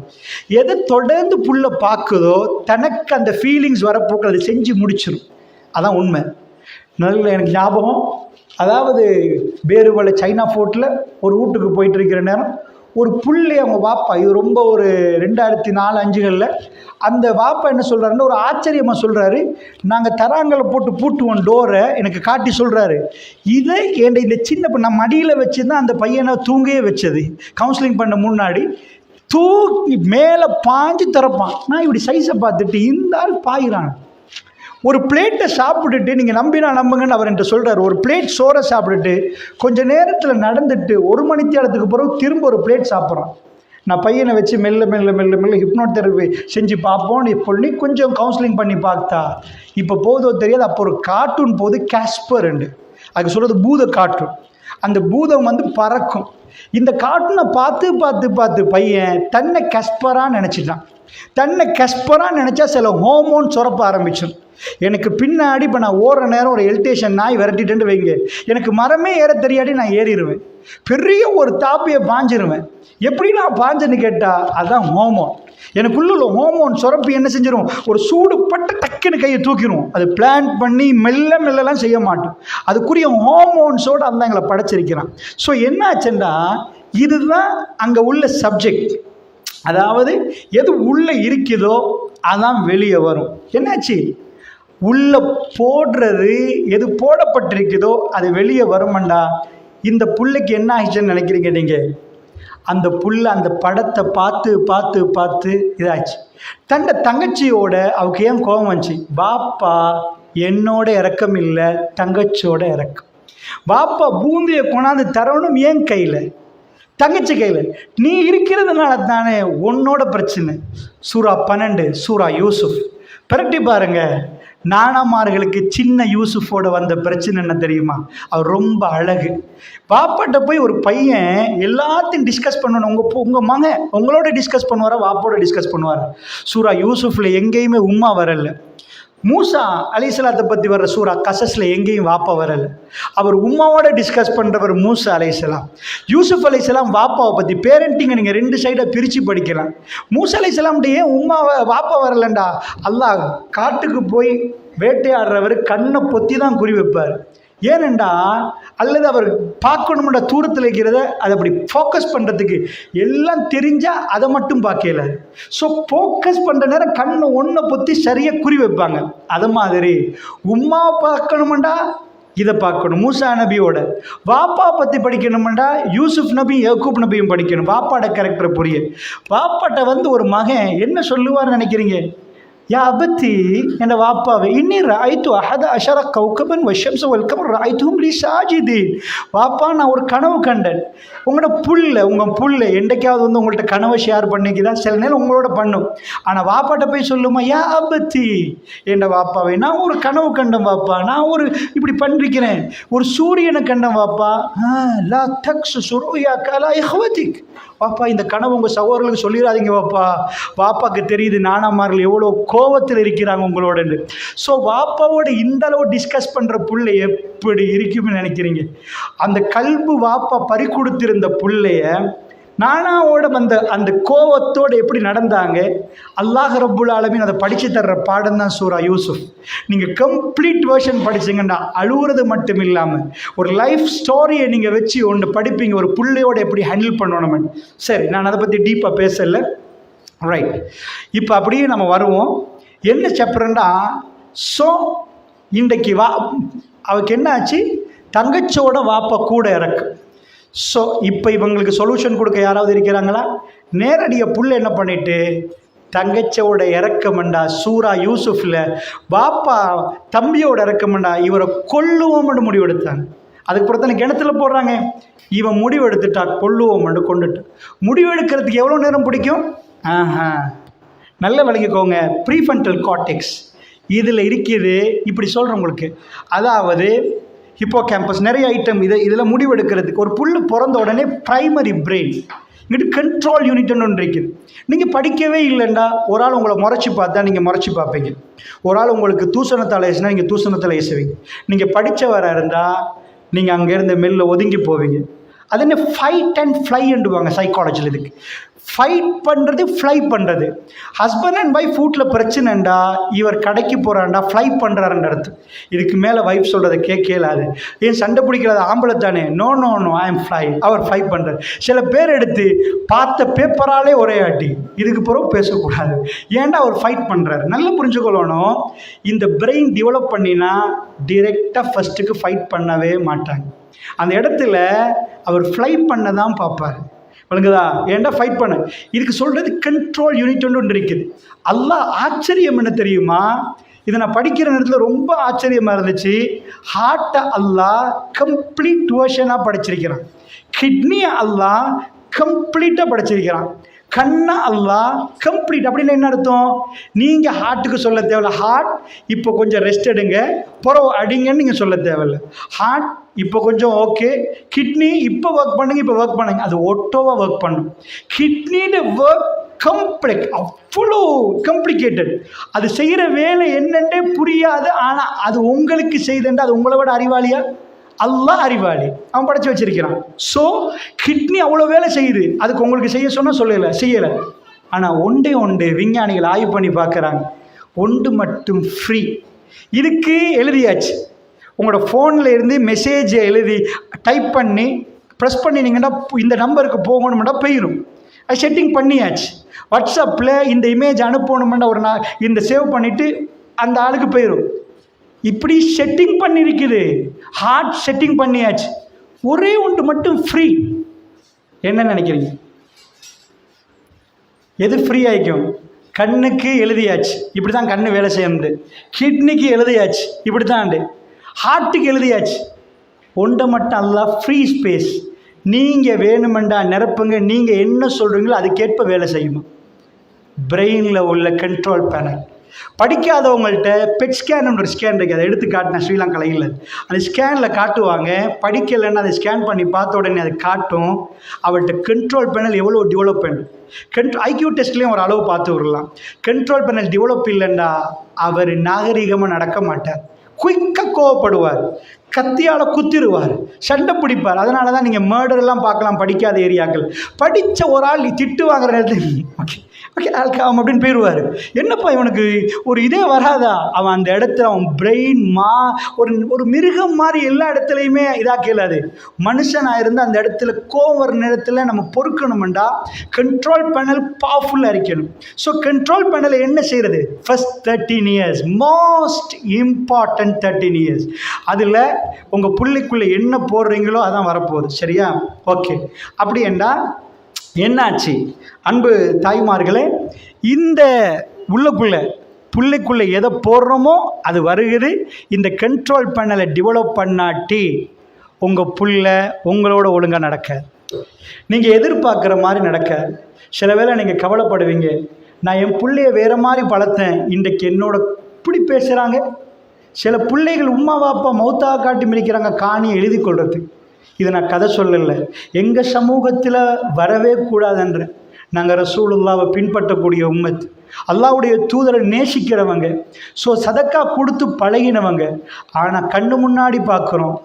எதை தொடர்ந்து புல்லை பார்க்குதோ தனக்கு அந்த ஃபீலிங்ஸ் வரப்போக்கு அதை செஞ்சு முடிச்சிடும். அதான் உண்மை. நல்ல எனக்கு ஞாபகம், அதாவது பேருவலை சைனா ஃபோர்ட்டில் ஒரு வீட்டுக்கு போயிட்டு இருக்கிற நேரம் ஒரு புள்ளை அவங்க வாப்பா, இது ரொம்ப ஒரு 2004-05 அந்த வாப்பா என்ன சொல்கிறாருன்னு ஒரு ஆச்சரியமாக சொல்கிறாரு. நாங்கள் தராங்களை போட்டு பூட்டுவோம் டோரை, எனக்கு காட்டி சொல்கிறாரு, இதை இந்த சின்ன நான் மடியில் வச்சு தான் அந்த பையனை தூங்கவே வச்சது. கவுன்சிலிங் பண்ண முன்னாடி தூக்கி மேலே பாஞ்சு திறப்பான். நான் இப்படி சைஸை பார்த்துட்டு இந்த ஆள் பாயிறான். ஒரு பிளேட்டை சாப்பிட்டுட்டு, நீங்கள் நம்பினா நம்புங்கன்னு அவர் என்கிட்ட சொல்கிறார், ஒரு பிளேட் சோறை சாப்பிட்டுட்டு கொஞ்சம் நேரத்தில் நடந்துட்டு 1 மணி நேரத்துக்கு பிறகு திரும்ப ஒரு பிளேட் சாப்பிட்றான். நான் பையனை வச்சு மெல்ல மெல்ல மெல்ல மெல்ல ஹிப்னோதெரபி செஞ்சு பார்ப்போன்னு சொல்லி கொஞ்சம் கவுன்சிலிங் பண்ணி பார்த்தா இப்போ போதோ தெரியாது. அப்போ ஒரு கார்ட்டூன் போது, கேஸ்பர் அதுக்கு சொல்கிறது பூத கார்ட்டூன். அந்த பூதம் வந்து பறக்கும். இந்த கார்ட்டூனை பார்த்து பார்த்து பார்த்து பையன் தன்னை கஸ்பராக நினச்சிட்டான். தன்னை கஸ்பராக நினச்சா சில ஹோமோன் சுரப்ப ஆரம்பிச்சிடும். எனக்கு பின்னாடி இப்போ நான் ஓடுற நேரம் ஒரு எல்டேஷன் நாய் விரட்டிட்டு வைங்க, எனக்கு மரமே ஏற தெரியாடி நான் ஏறிடுவேன், பெரிய ஒரு தாப்பியை பாஞ்சிருவேன். எப்படி நான் பாஞ்சேன்னு கேட்டால் அதுதான் ஹோமோன். எனக்குள்ள ஹோமோன் சுரப்பி என்ன செஞ்சிடும், ஒரு சூடு பட்ட டக்குன்னு கையை தூக்கிடும். அது பிளான் பண்ணி மெல்ல மெல்லலாம் செய்ய மாட்டோம். அதுக்குரிய ஹோமோன்ஸோடு அந்த எங்களை படைச்சிருக்கிறான். ஸோ என்னாச்சுன்னா இதுதான் அங்கே உள்ள சப்ஜெக்ட். அதாவது எது உள்ளே இருக்குதோ அதான் வெளியே வரும். என்னாச்சு, உள்ளே போடுறது எது போடப்பட்டிருக்குதோ அது வெளியே வருமாண்டா. இந்த புள்ளைக்கு என்ன ஆயிடுச்சுன்னு நினைக்கிறீங்க நீங்கள்? அந்த புள்ள அந்த படத்தை பார்த்து பார்த்து பார்த்து இதாச்சு. தன்னை தங்கச்சியோட அவருக்கு ஏன் கோபம் வந்துச்சு, பாப்பா என்னோட இறக்கம் இல்லை, தங்கச்சியோட இறக்கம். பாப்பா பூந்தியை கொண்டாந்து தரணும் ஏன் கையில், தங்கச்சி கையில். நீ இருக்கிறதுனால தானே உன்னோட பிரச்சனை. சூரா 12 சூரா யூசுஃப் பிரட்டி பாருங்க. நானாமார்களுக்கு சின்ன யூசுஃபோட வந்த பிரச்சனை என்ன தெரியுமா? அவர் ரொம்ப அழகு. பாப்பாட்ட போய் ஒரு பையன் எல்லாத்தையும் டிஸ்கஸ் பண்ணணும். உங்கள் மகன் உங்களோட டிஸ்கஸ் பண்ணுவாரா, வாப்போட டிஸ்கஸ் பண்ணுவார்? சூரா யூசுஃபில் எங்கேயுமே உம்மா வரல. மூசா அலைஹிஸ்ஸலாத்தை பற்றி வர்ற சூரா கசஸில் எங்கேயும் வாப்பா வரலை. அவர் உம்மாவோட டிஸ்கஸ் பண்ணுறவர் மூசா அலைஹிஸ்ஸலாம். யூசுஃப் அலைஹிஸ்ஸலாம் வாப்பாவை பற்றி பேரண்டிங்கை நீங்கள் 2 சைடாக பிரித்து படிக்கலாம். மூசா அலைஹிஸ்ஸலாம்கிட்ட ஏன் உம்மாவை வாப்பா வரலண்டா, அல்லாஹ் காட்டுக்கு போய் வேட்டையாடுறவர் கண்ணை பொத்தி தான் குறி வைப்பார். ஏனெண்டா அல்லது அவர் பார்க்கணும்ன்ற தூரத்தில் இருக்கிறத அதை அப்படி ஃபோக்கஸ் பண்ணுறதுக்கு எல்லாம் தெரிஞ்சால் அதை மட்டும் பார்க்கல. ஸோ ஃபோக்கஸ் பண்ணுற நேரம் கண்ணை ஒன்றை பொத்தி சரியாக குறி வைப்பாங்க. அது மாதிரி உம்மாவை பார்க்கணுமெண்டா இதை பார்க்கணும். மூசா நபியோட வாப்பா பற்றி படிக்கணும்டா யூசுப் நபியும் யாக்கூப் நபியும் படிக்கணும். வாப்பாட கேரக்டரை புரிய. வாப்பாட்ட ஒரு மகன் என்ன சொல்லுவார்னு நினைக்கிறீங்க? யா அபத்தி, என் வாப்பாவை, இன்னி ராய்த்து அஹத அஷர கௌகபன் வஷம்ச வல்கமர் ராய்த்தும் லி சாஜிதீன். வாப்பா, நான் ஒரு கனவு கண்டேன். உங்கள் புள்ள என்றைக்காவது உங்கள்கிட்ட கனவை ஷேர் பண்ணிக்குதான்? சில நேரம் உங்களோட பண்ணும். ஆனால் வாப்பாட்ட போய் சொல்லுமா, யா அபத்தி, என் வாப்பாவை, நான் ஒரு கனவு கண்டேன் வாப்பா, நான் இப்படி பண்ணிருக்கிறேன், ஒரு சூரியனை கண்டேன் வாப்பா. லா தக்ஸ் சுருயா கலா இஹ்வதிக். வாப்பா, இந்த கனவு உங்கள் சகோதரர்களுக்கு சொல்லிடாதீங்க வாப்பா, வாப்பாக்கு தெரியுது நானாமார்கள் எவ்வளோ கோபத்தில் இருக்கிறாங்க உங்களோட. ஸோ வாப்பாவோட இந்த அளவு டிஸ்கஸ் பண்ணுற புள்ளை எப்படி இருக்குன்னு நினைக்கிறீங்க? அந்த கல்பு வாப்பா பறி கொடுத்திருந்த புள்ளைய நானாவோட அந்த கோவத்தோடு எப்படி நடந்தாங்க? அல்லாஹ் ரப்புல் ஆலமீன் அதை படித்து தர்ற பாடம் தான் சூரா யூசுப். நீங்கள் கம்ப்ளீட் வேர்ஷன் படிச்சிங்கன்னா அழுகுறது மட்டும் இல்லாமல் ஒரு லைஃப் ஸ்டோரியை நீங்கள் வச்சு ஒன்று படிப்பீங்க, ஒரு புள்ளையோட எப்படி ஹேண்டில் பண்ணணும். சரி, நான் அதை பற்றி டீப்பாக பேசலை. ரைட், இப்போ அப்படியே நம்ம வருவோம். என்ன சாப்டர்னா, ஸோ இன்றைக்கு அவருக்கு என்ன ஆச்சு? தங்கச்சியோட வாப்பா கூட இறக்கு. ஸோ இப்போ இவங்களுக்கு சொல்யூஷன் கொடுக்க யாராவது இருக்கிறாங்களா? நேரடியாக புள்ள என்ன பண்ணிட்டு தங்கச்சியோட இறக்கமண்டா சூரா யூசுஃபில் வாப்பா தம்பியோட இறக்கமண்டா இவரை கொல்லுவோம்னு முடிவெடுத்தாங்க. அதுக்கு பிறகு கிணத்துல போடுறாங்க. இவன் முடிவெடுத்துட்டா கொல்லுவோம்னு கொண்டுட்டு. முடிவெடுக்கிறதுக்கு எவ்வளோ நேரம் பிடிக்கும்? நல்ல விளங்கிக்கோங்க. ப்ரீஃப்ரண்டல் கார்டெக்ஸ் இதில் இருக்குது. இப்படி சொல்கிறேன் உங்களுக்கு, அதாவது ஹிப்போ கேம்பஸ் நிறைய ஐட்டம் இதில் முடிவெடுக்கிறதுக்கு. ஒரு புல் பிறந்த உடனே ப்ரைமரி பிரெயின், இங்கிட்டு கண்ட்ரோல் யூனிட்னு ஒன்று இருக்குது. நீங்கள் படிக்கவே இல்லைண்டா ஒரு ஆள் உங்களை முறைச்சி பார்த்தா நீங்கள் முறைச்சி பார்ப்பீங்க. ஒரு ஆள் உங்களுக்கு தூசணத்தால் ஏசுனா நீங்கள் தூசணத்தில் ஏசுவீங்க. நீங்கள் படித்தவராக இருந்தால் நீங்கள் அங்கேருந்து மெல்ல ஒதுங்கி போவீங்க. அது என்ன ஃபைட் அண்ட் ஃப்ளைன்டுவாங்க சைக்காலஜியில். இதுக்கு ஃபைட் பண்ணுறது, ஃப்ளை பண்ணுறது. ஹஸ்பண்ட் அண்ட் ஒய்ஃப் வீட்டில் பிரச்சனைண்டா இவர் கடைக்கு போகிறாண்டா ஃப்ளை பண்ணுறாருன்ற அர்த்தம். இதுக்கு மேலே ஒய்ஃப் சொல்கிறத கேட்கலாது. ஏன் சண்டை பிடிக்கிறது ஆம்பளை தானே? No no no, I am fly, அவர் ஃப்ளை பண்ணுறாரு. சில பேர் எடுத்து பார்த்த பேப்பராலே ஒரே ஆட்டி இதுக்கு பிறகு பேசக்கூடாது. ஏன்டா அவர் ஃபைட் பண்ணுறாரு? நல்லா புரிஞ்சுக்கொள்ளணும். இந்த பிரெயின் டெவலப் பண்ணினா டிரெக்டாக ஃபஸ்ட்டுக்கு ஃபைட் பண்ணவே மாட்டாங்க. அந்த இடத்துல அவர் ஃப்ளை பண்ண தான் பார்ப்பார். வழங்குதா? ஏன்டா ஃபைட் பண்ண? இதுக்கு சொல்கிறது கண்ட்ரோல் யூனிட் ஒன்று இருக்குது. அல்லாஹ் ஆச்சரியம் என்ன தெரியுமா? இதை நான் படிக்கிற நேரத்தில் ரொம்ப ஆச்சரியமாக இருந்துச்சு. ஹார்ட்டை அல்லாஹ் கம்ப்ளீட் வேர்ஷனாக படைச்சிருக்கிறான். கிட்னியை அல்லாஹ் கம்ப்ளீட்டாக படைச்சிருக்கிறான். கண்ணா அல்லாஹ் கம்ப்ளீட். அப்படின்னு என்ன அர்த்தம்? நீங்கள் ஹார்ட்டுக்கு சொல்ல தேவையில்ல, ஹார்ட் இப்போ கொஞ்சம் ரெஸ்ட் எடுங்க, புறவு அடிங்கன்னு நீங்கள் சொல்ல தேவையில்லை. ஹார்ட் இப்போ கொஞ்சம் ஓகே, கிட்னி இப்போ ஒர்க் பண்ணுங்க, இப்போ ஒர்க் பண்ணுங்க, அது ஒட்டோவாக ஒர்க் பண்ணும். கிட்னியோட ஒர்க் கம்ப்ளெக்ஸ், அவ்வளோ காம்ப்ளிகேட்டட். அது செய்கிற வேலை என்னென்றே புரியாது. ஆனால் அது உங்களுக்கு செய்துண்டா அது உங்களை விட அறிவாளியா? அல்லாஹ் அறிவாளி, அவன் படைச்சி வச்சிருக்கிறான். ஸோ கிட்னி அவ்வளோ வேலை செய்யுது, அதுக்கு உங்களுக்கு செய்ய சொன்னால் செய்யலை. ஆனால் ஒன்று விஞ்ஞானிகள் ஆய்வு பண்ணி பார்க்குறாங்க, ஒன்று மட்டும் ஃப்ரீ. இதுக்கு எழுதியாச்சு. உங்களோட ஃபோனில் இருந்து மெசேஜை எழுதி டைப் பண்ணி ப்ரெஸ் பண்ணினீங்கன்னா இந்த நம்பருக்கு போகணுமெண்டா போயிடும். அது செட்டிங் பண்ணியாச்சு. வாட்ஸ்அப்பில் இந்த இமேஜ் அனுப்பணுமெண்டா இந்த சேவ் பண்ணிவிட்டு அந்த ஆளுக்கு போயிடும். இப்படி செட்டிங் பண்ணியிருக்குது. ஹார்ட் செட்டிங் பண்ணியாச்சு. ஒரே ஒன்று மட்டும் ஃப்ரீ. என்ன நினைக்கிறீங்க? எது ஃப்ரீ ஆகிக்கும்? கண்ணுக்கு எழுதியாச்சு, இப்படி தான் கண்ணு வேலை செய்யணுது. கிட்னிக்கு எழுதியாச்சு, இப்படி தான். ஹார்ட்டுக்கு எழுதியாச்சு. ஒன்றை மட்டும் அல்லாஹ் ஃப்ரீ ஸ்பேஸ். நீங்கள் வேணுமெண்டா நிரப்புங்க, நீங்கள் என்ன சொல்கிறீங்களோ அதுக்கேற்ப வேலை செய்யுமா. பிரெயினில் உள்ள கண்ட்ரோல் பேனல். படிக்காதவங்கள்ட்ட பெட் ஸ்கேன் ஒரு ஸ்கேன் இருக்குது, அதை எடுத்து காட்டினேன் ஸ்ரீலங்காவில் இல்லை. அந்த ஸ்கேனில் காட்டுவாங்க. படிக்கலைன்னா அதை ஸ்கேன் பண்ணி பார்த்த உடனே அது காட்டும் அவர்கிட்ட கண்ட்ரோல் பேனல் எவ்வளோ டெவலப்மெண்ட். ஐக்யூ டெஸ்ட்லேயும் ஒரு அளவு பார்த்து விடலாம். கண்ட்ரோல் பேனல் டெவலப் இல்லைண்டா அவர் நாகரிகமாக நடக்க மாட்டார், குயிக்காக கோவப்படுவார், கத்தியால் குத்திடுவார், சண்டை பிடிப்பார். அதனால தான் நீங்கள் மர்டர்லாம் பார்க்கலாம் படிக்காத ஏரியாக்கள். படித்த ஒரு ஆள் திட்டு வாங்குற நேரத்தில் ஓகே ஆல்காம் அப்படின்னு போயிடுவார். என்னப்பா இவனுக்கு ஒரு இதே வராதா? அவன் அந்த இடத்துல அவன் பிரெயின் ஒரு மிருகம் மாதிரி எல்லா இடத்துலையுமே இதாக கேளாது. மனுஷனாக இருந்து அந்த இடத்துல கோவர நேரத்தில் நம்ம பொறுக்கணுமெண்டா கண்ட்ரோல் பேனல் பவர்ஃபுல்லாக இருக்கணும். ஸோ கண்ட்ரோல் பேனலை என்ன செய்கிறது? First 13 years most important 13 years. அதில் உங்கள் பிள்ளைக்குள்ளே என்ன போடுறீங்களோ அதான் வரப்போகுது. சரியா? ஓகே. அப்படி என்றால் என்னாச்சு? அன்பு தாய்மார்களே, இந்த பிள்ளைக்குள்ளே எதை போடுறோமோ அது வருகிறது. இந்த கண்ட்ரோல் பண்ணலை டெவலப் பண்ணாட்டி உங்கள் பிள்ளை உங்களோட ஒழுங்காக நடக்காது. நீங்கள் எதிர்பார்க்குற மாதிரி நடக்காது. சில வேளை நீங்கள் கவலைப்படுவீங்க, நான் என் பிள்ளைய வேறு மாதிரி வளர்த்தேன், இன்றைக்கு என்னோட இப்படி பேசுகிறாங்க. சில பிள்ளைகள் உம்மா வாப்பா மௌத்தாக காட்டி மிதிக்கிறாங்க காணியை எழுதி கொள்றதுக்கு. இதை நான் கதை சொல்லலை, எங்கள் சமூகத்தில் வரவே கூடாதுன்ற. நாங்கள் ரசூலுல்லாவை பின்பற்றக்கூடிய உம்மத், அல்லாஹ்வுடைய தூதரை நேசிக்கிறவங்க, ஸோ சதக்கா கொடுத்து பழகினவங்க. ஆனால் கண்ணு முன்னாடி பார்க்குறோம்,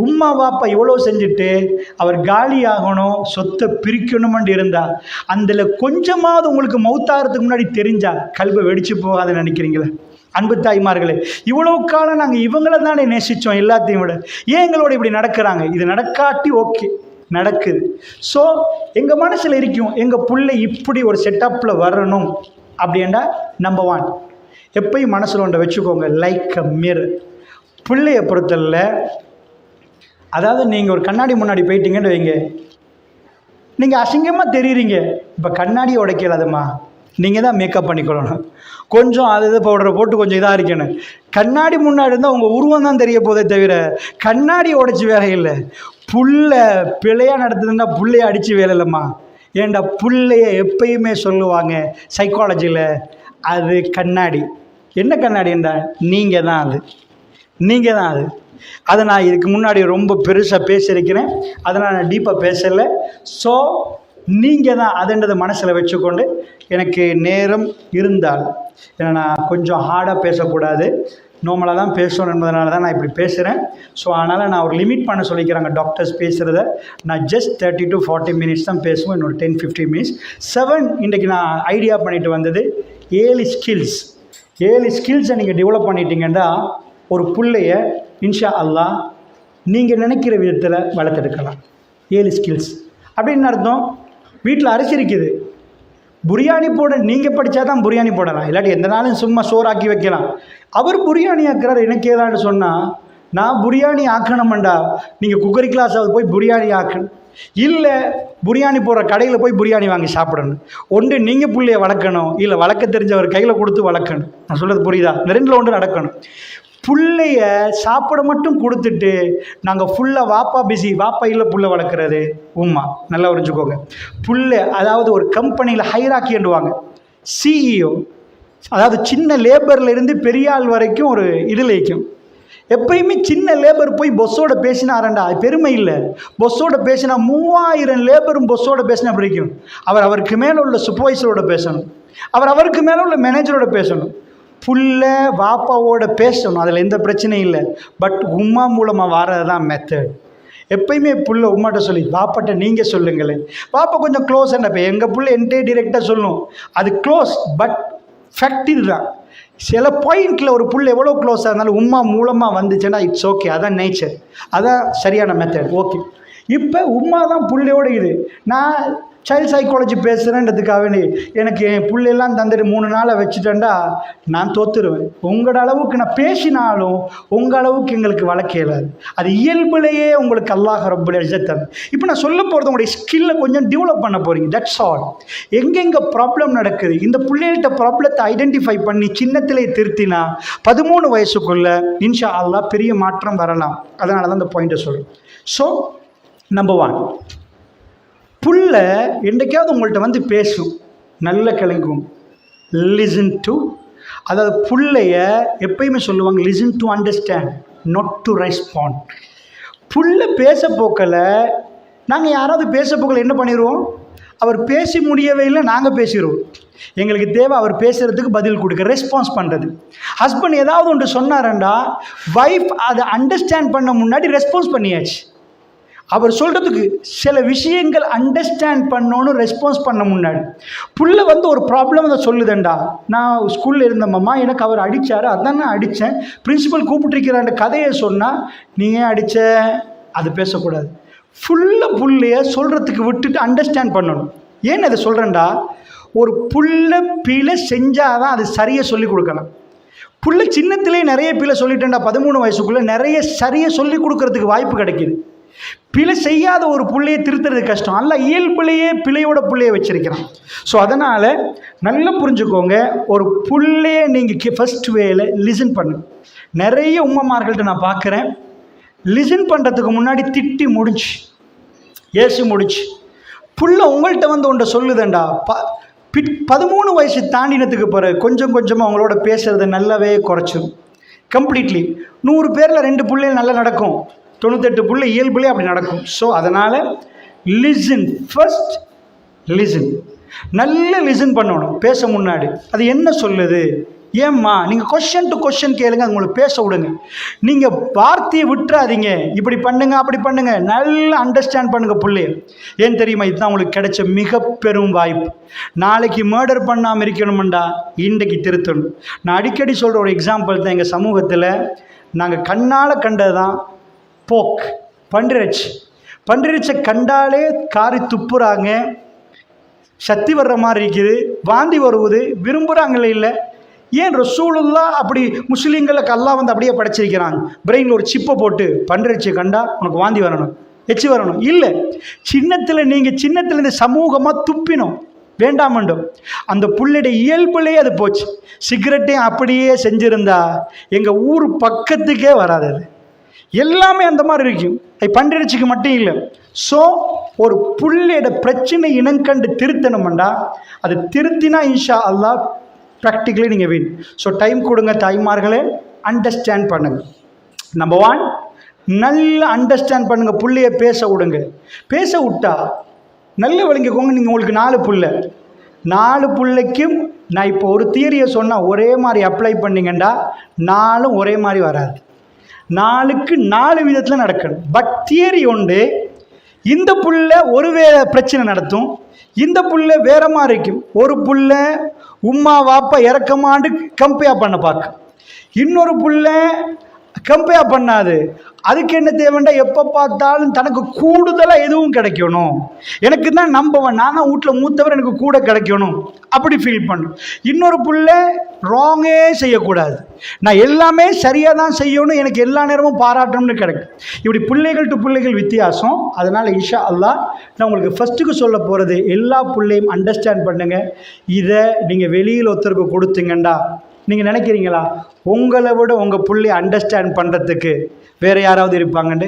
உம்மா வாப்பா எவ்வளோ செஞ்சுட்டு அவர் காலி ஆகணும், சொத்தை பிரிக்கணுமென்று இருந்தால் அதில் கொஞ்சமாவது உங்களுக்கு மௌத்தாகிறதுக்கு முன்னாடி தெரிஞ்சால் கல்வை வெடிச்சு போகாதுன்னு நினைக்கிறீங்களா? அன்பு தாய்மார்களே, இவ்வளோ காலம் நாங்கள் இவங்கள தானே நேசித்தோம் எல்லாத்தையும் விட, ஏன் எங்களோட இப்படி நடக்கிறாங்க? இது நடக்காட்டி ஓகே, நடக்குது. ஸோ எங்கள் மனசில் இருக்கும், எங்கள் பிள்ளை இப்படி ஒரு செட்டப்பில் வரணும் அப்படின்னா நம்பர் 1 எப்பயும் மனசில் ஒன்றை வச்சுக்கோங்க, லைக் அ மிரர். பிள்ளையை பொறுத்தல, அதாவது நீங்கள் ஒரு கண்ணாடி முன்னாடி போயிட்டீங்கன்னு வைங்க, நீங்கள் அசிங்கமாக தெரியுறீங்க. இப்போ கண்ணாடியை உடைக்கலாதுமா, நீங்கள் தான் மேக்கப் பண்ணிக்கொள்ளணும். கொஞ்சம் அது பவுடரை போட்டு கொஞ்சம் இதாக இருக்கணும். கண்ணாடி முன்னாடி இருந்தால் உங்கள் உருவம் தான் தெரிய போதே தவிர கண்ணாடியை உடைச்சி வேலை இல்லை. புள்ள பிள்ளையாக நடத்துதுன்னா புள்ளைய அடித்து வேலை இல்லைம்மா. ஏண்டா பிள்ளைய எப்பயுமே சொல்லுவாங்க சைக்காலஜியில், அது கண்ணாடி. என்ன கண்ணாடின்றா நீங்கள் தான் அது, நீங்கள் தான் அது. அதை நான் இதுக்கு முன்னாடி ரொம்ப பெருசாக பேசியிருக்கிறேன், அதை நான் டீப்பாக பேசலை. ஸோ நீங்கள் தான் அதுன்றதை மனசில் வச்சுக்கொண்டு, எனக்கு நேரம் இருந்தால், ஏன்னா நான் கொஞ்சம் ஹார்டாக பேசக்கூடாது, நார்மலாக தான் பேசணும் என்பதனால தான் நான் இப்படி பேசுகிறேன். ஸோ அதனால் நான் ஒரு லிமிட் பண்ண சொல்லிக்கிறாங்க டாக்டர்ஸ் பேசுகிறத. நான் ஜஸ்ட் 30 to 40 minutes தான் பேசுவேன், இன்னொரு 10-15 minutes. 7 இன்றைக்கி நான் ஐடியா பண்ணிட்டு வந்தது 7 ஸ்கில்ஸ். 7 ஸ்கில்ஸை நீங்கள் டெவலப் பண்ணிட்டீங்கன்னா ஒரு பிள்ளைய இன்ஷா அல்லாஹ் நீங்கள் நினைக்கிற விதத்தில் வளர்த்தெடுக்கலாம். 7 ஸ்கில்ஸ் அப்படின்னு அர்த்தம். வீட்டில் அரிசி இருக்குது, பிரியாணி போட நீங்கள் படித்தா தான் பிரியாணி போடலாம், இல்லாட்டி எந்த நாளும் சும்மா சோறாக்கி வைக்கலாம். அவர் பிரியாணி ஆக்குறாரு எனக்கு ஏதான்னு சொன்னால், நான் பிரியாணி ஆக்கணுமெண்டா நீங்கள் குக்கரி கிளாஸாவது போய் பிரியாணி ஆக்கணும், இல்லை பிரியாணி போடுற கடையில் போய் பிரியாணி வாங்கி சாப்பிடணும். ஒன்று நீங்கள் பிள்ளைய வளர்க்கணும், இல்லை வளர்க்க தெரிஞ்சவர் கையில் கொடுத்து வளர்க்கணும். நான் சொல்கிறது புரியுதா? இந்த 2ல் ஒன்று நடக்கணும். புள்ளைய சாப்பிட மட்டும் கொடுத்துட்டு நாங்கள் ஃபுல்லாக வாப்பா பிஸி, வாப்பா இல்லை புள்ள வளர்க்குறது உம்மா. நல்லா புரிஞ்சுக்கோங்க. புள்ள அதாவது ஒரு கம்பெனியில் ஹைராக்கி என்றுவாங்க, சிஇஓ, அதாவது சின்ன லேபரில் இருந்து பெரிய ஆள் வரைக்கும் ஒரு இதில் வைக்கும். எப்பயுமே சின்ன லேபர் போய் பொஸ்ஸோட பேசினாரண்டா அது பெருமை இல்லை. பொஸ்ஸோட பேசினா 3000 லேபரும் பொஸ்ஸோட பேசினா பிடிக்கும். அவருக்கு மேலே உள்ள சூப்பர்வைசரோட பேசணும், அவருக்கு மேலே உள்ள மேனேஜரோட பேசணும். புள்ள வாப்பாவோட பேசணும், அதில் எந்த பிரச்சனையும் இல்லை. பட் உம்மா மூலமாக வர்றது தான் மெத்தட். எப்பயுமே புள்ள உம்மாட்ட சொல்லி பாப்பாட்ட நீங்கள் சொல்லுங்களேன். பாப்பா கொஞ்சம் க்ளோஸ் என்ன, இப்போ எங்கள் புள்ள என்கிட்டே டிரெக்டாக சொல்லணும், அது க்ளோஸ். பட் ஃபேக்ட் இதுதான். சில பாயிண்டில் ஒரு புள்ள எவ்வளோ க்ளோஸாக இருந்தாலும் உம்மா மூலமாக வந்துச்சுன்னா இட்ஸ் ஓகே, அதான் நேச்சர், அதான் சரியான மெத்தட். ஓகே, இப்போ உம்மா தான் புள்ளையோட இது. நான் சைல்டு சைக்காலஜி பேசுகிறேன்றதுக்காக எனக்கு என் பிள்ளையெல்லாம் தந்துட்டு 3 நாளை வச்சுட்டேன்டா நான் தோத்துருவேன். உங்களோட அளவுக்கு நான் பேசினாலும் உங்கள் அளவுக்கு எங்களுக்கு வளர்க்க இயலாது. அது இயல்புலேயே உங்களுக்கு அல்லாஹ் ரப்புல் இஸ்ஸத். இப்போ நான் சொல்ல போகிறது உங்களுடைய ஸ்கில்லை கொஞ்சம் டெவலப் பண்ண போகிறீங்க, தட்ஸ் ஆல். எங்கெங்கே ப்ராப்ளம் நடக்குது, இந்த பிள்ளைகள்கிட்ட ப்ராப்ளத்தை ஐடென்டிஃபை பண்ணி சின்னத்திலே திருத்தினா 13 வயசுக்குள்ளே இன்ஷா அல்லாஹ் பெரிய மாற்றம் வரலாம். அதனால தான் இந்த பாயிண்ட்டை சொல்கிறேன். ஸோ நம்பர் 1, புள்ள என்றைக்காவது உங்கள்கிட்ட வந்து பேசும், நல்ல கிளங்கும், லிசன் டு. அதாவது புள்ளைய எப்பயுமே சொல்லுவாங்க listen to understand, not to respond. புள்ள பேச போக்கில் நாங்கள் யாராவது பேச போக்கில் என்ன பண்ணிடுவோம், அவர் பேசி முடியவே இல்லை, நாங்கள் பேசிடுவோம். எங்களுக்கு தேவை அவர் பேசுகிறதுக்கு பதில் கொடுக்க, ரெஸ்பான்ஸ் பண்ணுறது. ஹஸ்பண்ட் ஏதாவது ஒன்று சொன்னாரண்டா வைஃப் அதை அண்டர்ஸ்டாண்ட் பண்ண முன்னாடி ரெஸ்பான்ஸ் பண்ணியாச்சு. அவர் சொல்கிறதுக்கு சில விஷயங்கள் அண்டர்ஸ்டாண்ட் பண்ணணும், ரெஸ்பான்ஸ் பண்ண முன்னாடி. புள்ள வந்து ஒரு ப்ராப்ளம் அதை சொல்லுதேன்டா, நான் ஸ்கூலில் இருந்தம்மா எனக்கு அவர் அடித்தார், அதான் நான் அடித்தேன், பிரின்சிபல் கூப்பிட்டுருக்கிறான்ற கதையை சொன்னால் நீங்கள் அடித்த அது பேசக்கூடாது. ஃபுல்லாக புள்ளைய சொல்கிறதுக்கு விட்டுட்டு அண்டர்ஸ்டாண்ட் பண்ணணும். ஏன் அதை சொல்கிறேன்டா, ஒரு புள்ள பிழை செஞ்சால் தான் அது சரியாக சொல்லி கொடுக்கலாம். புள்ள சின்னத்திலே நிறைய பிள்ளை சொல்லிட்டேன்டா 13 வயசுக்குள்ளே நிறைய சரியாக சொல்லி கொடுக்கறதுக்கு வாய்ப்பு கிடைக்கிது. பிழை செய்யாத ஒரு பிள்ளையை திருத்துறது கஷ்டம். அல்ல இயல்பிலேயே பிழையோட பிள்ளையை வச்சிருக்கிறான். ஸோ அதனால் நல்லா புரிஞ்சுக்கோங்க, ஒரு பிள்ளைய நீங்கள் ஃபர்ஸ்ட் வேல லிசன் பண்ணு. நிறைய உம்மமார்கள்ட்ட நான் பார்க்குறேன், லிசன் பண்ணுறதுக்கு முன்னாடி திட்டி முடிச்சு ஏசி முடிச்சு புள்ள உங்கள்கிட்ட வந்து ஒன்றை சொல்லுதேன்டா 13 வயசு தாண்டினத்துக்கு பிறகு கொஞ்சம் கொஞ்சமாக அவங்களோட பேசுகிறத நல்லாவே குறைச்சிடும் கம்ப்ளீட்லி. 100 பேரில் 2 பிள்ளைகள் நல்லா நடக்கும், 98 பிள்ளை இயல்புலே அப்படி நடக்கும். ஸோ அதனால் லிசன் ஃபர்ஸ்ட், லிசன் நல்ல லிசன் பண்ணணும் பேச முன்னாடி. அது என்ன சொல்லுது, ஏம்மா நீங்கள் கொஷன் டு கொஷன் கேளுங்க, அது உங்களுக்கு பேச விடுங்க. நீங்கள் வார்த்தையை விட்டுறாதீங்க, இப்படி பண்ணுங்க அப்படி பண்ணுங்க, நல்லா அண்டர்ஸ்டாண்ட் பண்ணுங்க பிள்ளைய. ஏன் தெரியுமா, இதுதான் உங்களுக்கு கிடைச்ச மிக பெரும் வாய்ப்பு. நாளைக்கு மர்டர் பண்ணாமல் இருக்கணுமெண்டா இன்றைக்கு திருத்தணும். நான் அடிக்கடி சொல்கிற ஒரு எக்ஸாம்பிள் தான், எங்கள் சமூகத்தில் நாங்கள் கண்ணால் கண்டது தான் போக் பன்றிறைச்சி கண்டாலே காரி துப்புறாங்க, சக்தி வர்ற மாதிரி இருக்குது, வாந்தி வருவது, விரும்புகிறாங்களே இல்லை. ஏன் ரசூலுல்லாஹ் அப்படி முஸ்லீம்களுக்கு அல்லாஹ் வந்து அப்படியே படைச்சிருக்கிறாங்க, பிரெயினில் ஒரு சிப்பை போட்டு பன்றிறைச்சி கண்டா உனக்கு வாந்தி வரணும், எச்சி வரணும் இல்லை. சின்னத்தில் இந்த சமூகமாக துப்பினோம் வேண்டாமண்டும், அந்த புள்ளைடைய இயல்புலேயே அது போச்சு. சிகரெட்டையும் அப்படியே செஞ்சுருந்தா எங்கள் ஊர் பக்கத்துக்கே வராது. அது எல்லாமே அந்த மாதிரி இருக்கும், அது பன்றிறைச்சிக்கு மட்டும் இல்லை. ஸோ ஒரு புள்ளையோட பிரச்சனை இனங்கண்டு திருத்தணுமெண்டா அது திருத்தினா இன்ஷா அல்லாஹ் ப்ராக்டிக்கலி நீங்கள் வின். ஸோ டைம் கொடுங்க தாய்மார்களே, அண்டர்ஸ்டாண்ட் பண்ணுங்கள். நம்பர் 1, நல்லா அண்டர்ஸ்டாண்ட் பண்ணுங்கள், புள்ளைய பேச விடுங்க. பேச விட்டா நல்ல விளங்கிக்கோங்க. நீங்கள் உங்களுக்கு 4 பிள்ளைக்கும் நான் இப்போ ஒரு தியரியை சொன்னால் ஒரே மாதிரி அப்ளை பண்ணிங்கண்டா 4 ஒரே மாதிரி வராது. 4க்கு 4 விதத்தில் நடக்கணும். பட் தியரி உண்டு, இந்த புள்ள ஒரு பிரச்சனை நடத்தும், இந்த புள்ள வேற மாதிரி இருக்கும். ஒரு புள்ள உம்மா வாப்பா இறக்கமாண்டு கம்பேர் பண்ண பார்க்க, இன்னொரு புள்ள கம்பேர் பண்ணாது. அதுக்கு என்ன தேவைண்டா, எப்போ பார்த்தாலும் தனக்கு கூடுதலாக எதுவும் கிடைக்கணும், எனக்கு தான் நம்பவன், நான் தான் வீட்டில் மூத்தவர், எனக்கு கூட கிடைக்கணும் அப்படி ஃபீல் பண்ணும். இன்னொரு புள்ள ராங்கே செய்யக்கூடாது, நான் எல்லாமே சரியாக தான் செய்யணும், எனக்கு எல்லா நேரமும் பாராட்டணும்னு கிடைக்கும். இப்படி பிள்ளைகள் டு பிள்ளைகள் வித்தியாசம். அதனால் இன்ஷா அல்லாஹ் நான் உங்களுக்கு ஃபஸ்ட்டுக்கு சொல்ல போகிறது, எல்லா பிள்ளையும் அண்டர்ஸ்டாண்ட் பண்ணுங்கள். இதை நீங்கள் வெளியில் ஒருத்தருக்கு கொடுத்தீங்கண்டா, நீங்கள் நினைக்கிறீங்களா உங்களை விட உங்கள் பிள்ளைய அண்டர்ஸ்டாண்ட் பண்ணுறதுக்கு வேறு யாராவது இருப்பாங்கன்னு?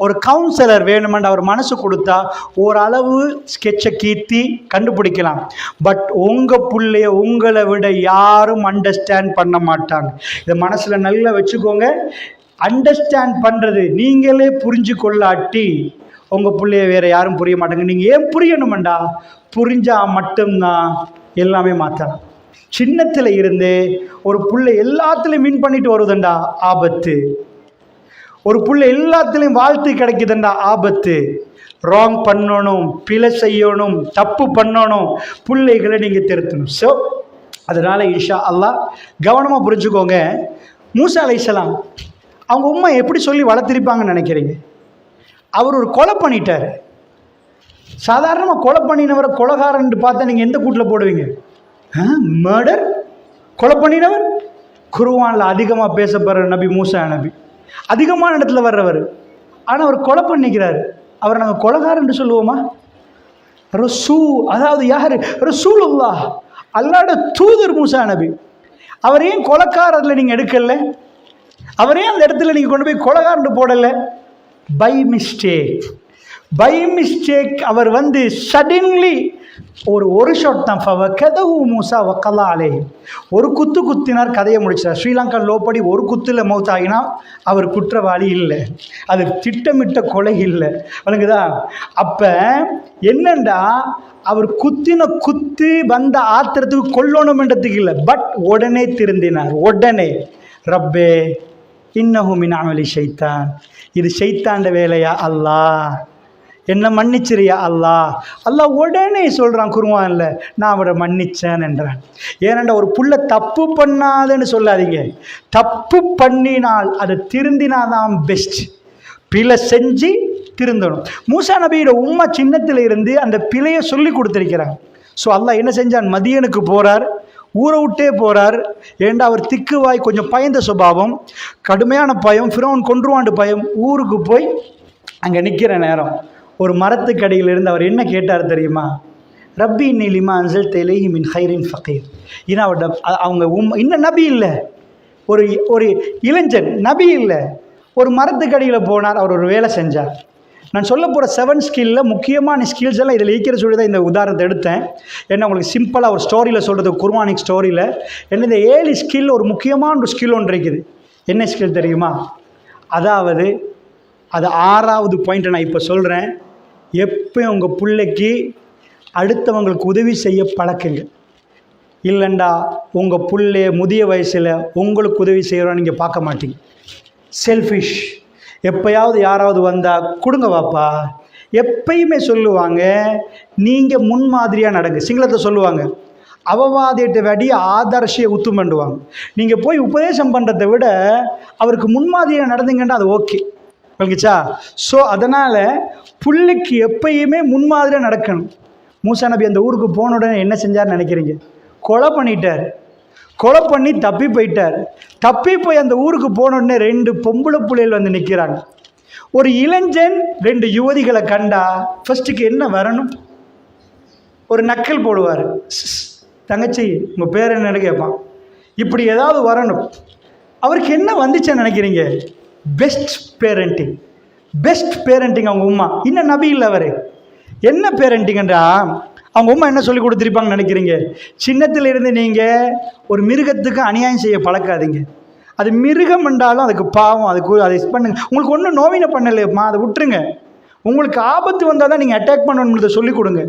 ஒரு கவுன்சிலர் வேணுமென்று அவர் மனசு கொடுத்தா ஓரளவு ஸ்கெட்சை கீர்த்தி கண்டுபிடிக்கலாம். பட் உங்கள் பிள்ளைய உங்களை விட யாரும் அண்டர்ஸ்டாண்ட் பண்ண மாட்டாங்க. இதை மனசில் நல்லா வச்சுக்கோங்க. அண்டர்ஸ்டாண்ட் பண்ணுறது நீங்களே புரிஞ்சு கொள்ளாட்டி உங்கள் பிள்ளைய வேறு யாரும் புரிய மாட்டாங்க. நீங்கள் ஏன் புரியணுமெண்டா, புரிஞ்சால் மட்டும்தான் எல்லாமே மாற்றலாம். சின்னத்தில் இருந்து ஒரு புள்ளை எல்லாத்துலேயும் வின் பண்ணிட்டு வருதுண்டா ஆபத்து. ஒரு புள்ளை எல்லாத்துலேயும் வாழ்த்து கிடைக்குதுண்டா ஆபத்து. ராங் பண்ணணும், பிழை செய்யணும், தப்பு பண்ணணும், பிள்ளைகளை நீங்கள் திருத்தணும். ஸோ அதனால் இன்ஷா அல்லாஹ் கவனமாக புரிஞ்சுக்கோங்க. மூசா அலைஹிஸ்ஸலாம் அவங்க உம்மா எப்படி சொல்லி வளர்த்திருப்பாங்கன்னு நினைக்கிறீங்க? அவர் ஒரு கொலை பண்ணிட்டார். சாதாரணமாக கொலை பண்ணினவரை கொலைகாரன் பார்த்தா நீங்கள் எந்த கூட்டில் போடுவீங்க? மர்டர், கொலை பண்ணினவர். குர்ஆனில் அதிகமாக பேசப்படுற நபி மூசா நபி, அதிகமான இடத்துல வர்றவர். ஆனால் அவர் கொலை பண்ணிக்கிறார். அவரை நாங்கள் கொலைகாரன் சொல்லுவோமா? அதாவது யார்? ரசூலுல்லாஹ், அல்லாஹ்வுடைய தூதர் மூசா நபி. அவர் ஏன் கொலைக்காரர்ல நீங்கள் எடுக்கல? அவரே அந்த இடத்துல நீங்கள் கொண்டு போய் கொலைகாரன் போடலை? பை மிஸ்டேக் அவர் வந்து சடன்லி ஒரு ஷாட் தான். கதவு மூசா வக்கல்லா அலே, ஒரு குத்து குத்தினார், கதையை முடிச்சார். ஸ்ரீலங்கா லோப்படி ஒரு குத்தில் மவுத் ஆகினா அவர் குற்றவாளி இல்லை, அது திட்டமிட்ட கொலை இல்லை. அவனுக்குதா அப்போ என்னண்டா, அவர் குத்து வந்த ஆத்திரத்துக்கு கொல்லணுமென்றதுக்கு இல்லை, பட் உடனே திருந்தினார். உடனே ரப்பே இன்னஹு மின் அமலி ஷைத்தான், இது ஷைத்தாண்ட வேலையா அல்லாஹ், என்ன மன்னிச்சிரியா அல்லாஹ். அல்லாஹ் உடனே சொல்கிறான் குர்ஆன்ல, நான் அவரை மன்னிச்சேன் என்றான். ஏனென்றா ஒரு புள்ள தப்பு பண்ணாதுன்னு சொல்லாதீங்க, தப்பு பண்ணினால் அதை திருந்தினாதான் பெஸ்ட். பிழை செஞ்சு திருந்தணும். மூசா நபியோட உம்மா சின்னத்தில் இருந்து அந்த பிழையை சொல்லி கொடுத்துருக்கிறாங்க. ஸோ அல்லாஹ் என்ன செஞ்சான், மதியனுக்கு போகிறார், ஊரை விட்டே போகிறார். ஏண்டா அவர் திக்குவாய், கொஞ்சம் பயந்த சுபாவம், கடுமையான பயம், ஃபிரௌன் கொன்றுவாண்டு பயம். ஊருக்கு போய் அங்கே நிற்கிற நேரம் ஒரு மரத்துக்கடியிலிருந்து அவர் என்ன கேட்டார் தெரியுமா? ரப்பி இன்னிலிமா அன்சல் தெலேஹி மின் ஹைரின் ஃபகீர். ஏன்னா அவங்க இன்னும் நபி இல்லை, ஒரு ஒரு இளைஞன், நபி இல்லை. ஒரு மரத்துக்கடியில் போனார், அவர் ஒரு வேலை செஞ்சார். நான் சொல்ல போகிற 7 ஸ்கில்லில் முக்கியமான ஸ்கில்ஸ் எல்லாம் இதில் ஈக்கிற சொல்லி தான் இந்த உதாரணத்தை எடுத்தேன். ஏன்னா உங்களுக்கு சிம்பிளாக ஒரு ஸ்டோரியில் சொல்கிறது, குர்ஆனிக் ஸ்டோரியில் என்ன இந்த 7 ஸ்கில் ஒரு முக்கியமான ஒரு ஸ்கில் ஒன்று இருக்குது. என்ன ஸ்கில் தெரியுமா? அதாவது அது 6வது பாயிண்ட்டை நான் இப்போ சொல்கிறேன். எப்போ உங்கள் பிள்ளைக்கு அடுத்தவங்களுக்கு உதவி செய்ய பழக்குங்க. இல்லைண்டா உங்கள் பிள்ளை முதிய வயசில் உங்களுக்கு உதவி செய்கிறோன்னு நீங்கள் பார்க்க மாட்டீங்க. செல்ஃபிஷ். எப்போயாவது யாராவது வந்தால் கொடுங்க வாப்பா. எப்பயுமே சொல்லுவாங்க, நீங்கள் முன்மாதிரியாக நடங்க. சிங்களத்தை சொல்லுவாங்க, அவவாதிட்ட வடி ஆதர்ஷியை உத்தும் பண்ணுவாங்க. நீங்கள் போய் உபதேசம் பண்ணுறதை விட அவருக்கு முன்மாதிரியாக நடந்தீங்கன்னா அது ஓகே, விளங்குச்சா? ஸோ அதனால் புள்ளைக்கு எப்பயுமே முன்மாதிரியாக நடக்கணும். மூசா நபி அந்த ஊருக்கு போன உடனே என்ன செஞ்சார்னு நினைக்கிறீங்க? கொலை பண்ணிட்டார். கொலை பண்ணி தப்பி போயிட்டார். தப்பி போய் அந்த ஊருக்கு போன உடனே 2 பொம்பளை பிள்ளைகள் வந்து நிற்கிறாங்க. ஒரு இளைஞன் 2 யுவதிகளை கண்டா ஃபர்ஸ்ட்டுக்கு என்ன வரணும்? ஒரு நக்கல் போடுவார். தங்கச்சி உங்கள் பேர் என்னன்னு கேட்பான். இப்படி ஏதாவது வரணும். அவருக்கு என்ன வந்துச்சுன்னு நினைக்கிறீங்க? Best parenting. பெஸ்ட் பேரண்டிங் அவங்க உம்மா. இன்னும் நபி இல்லை அவர். என்ன பேரண்டிங்கன்றா அவங்க உம்மா என்ன சொல்லி கொடுத்துருப்பாங்கன்னு நினைக்கிறீங்க? சின்னத்திலிருந்து நீங்கள் ஒரு மிருகத்துக்கு அநியாயம் செய்ய பழக்காதீங்க. அது மிருகம் என்றாலும் அதுக்கு பாவம், அதுக்கு அதை பண்ணுங்க. உங்களுக்கு ஒன்றும் நோவினை பண்ணலையம்மா, அதை விட்டுருங்க. உங்களுக்கு ஆபத்து வந்தால் தான் நீங்கள் அட்டாக் பண்ணணுன்றதை சொல்லிக் கொடுங்க.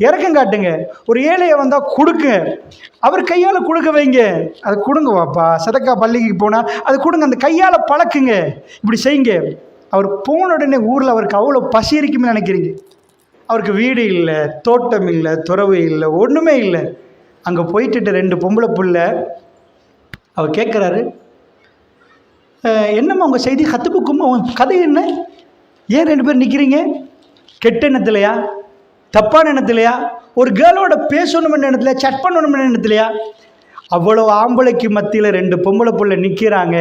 இறக்கம் காட்டுங்க. ஒரு ஏழையை வந்தால் கொடுங்க, அவர் கையால் கொடுக்க வைங்க. அது கொடுங்க வாப்பா. சதக்கா பள்ளிக்கு போனால் அது கொடுங்க, அந்த கையால் பழக்குங்க. இப்படி செய்யுங்க. அவர் போன உடனே ஊரில் அவருக்கு அவ்வளோ பசி இருக்குன்னு நினைக்கிறீங்க? அவருக்கு வீடு இல்லை, தோட்டம் இல்லை, துறவு இல்லை, ஒன்றுமே இல்லை. அங்கே போயிட்டு 2 பொம்பளை பிள்ளை அவர் கேட்குறாரு, என்னம்மா உங்கள் செய்தி கற்றுப்புக்குமா, உங்கள் கதை என்ன? ஏன் 2 பேர் நிற்கிறீங்க? கெட்ட எண்ணத்துலையா? தப்பான எண்ணத்துலையா? ஒரு கேர்ளோட பேசணும்னு எண்ணத்துல, சட் பண்ணணும்னு எண்ணத்துலையா? அவ்வளோ ஆம்பளைக்கு மத்தியில் 2 பொம்பளை பிள்ளை நிற்கிறாங்க.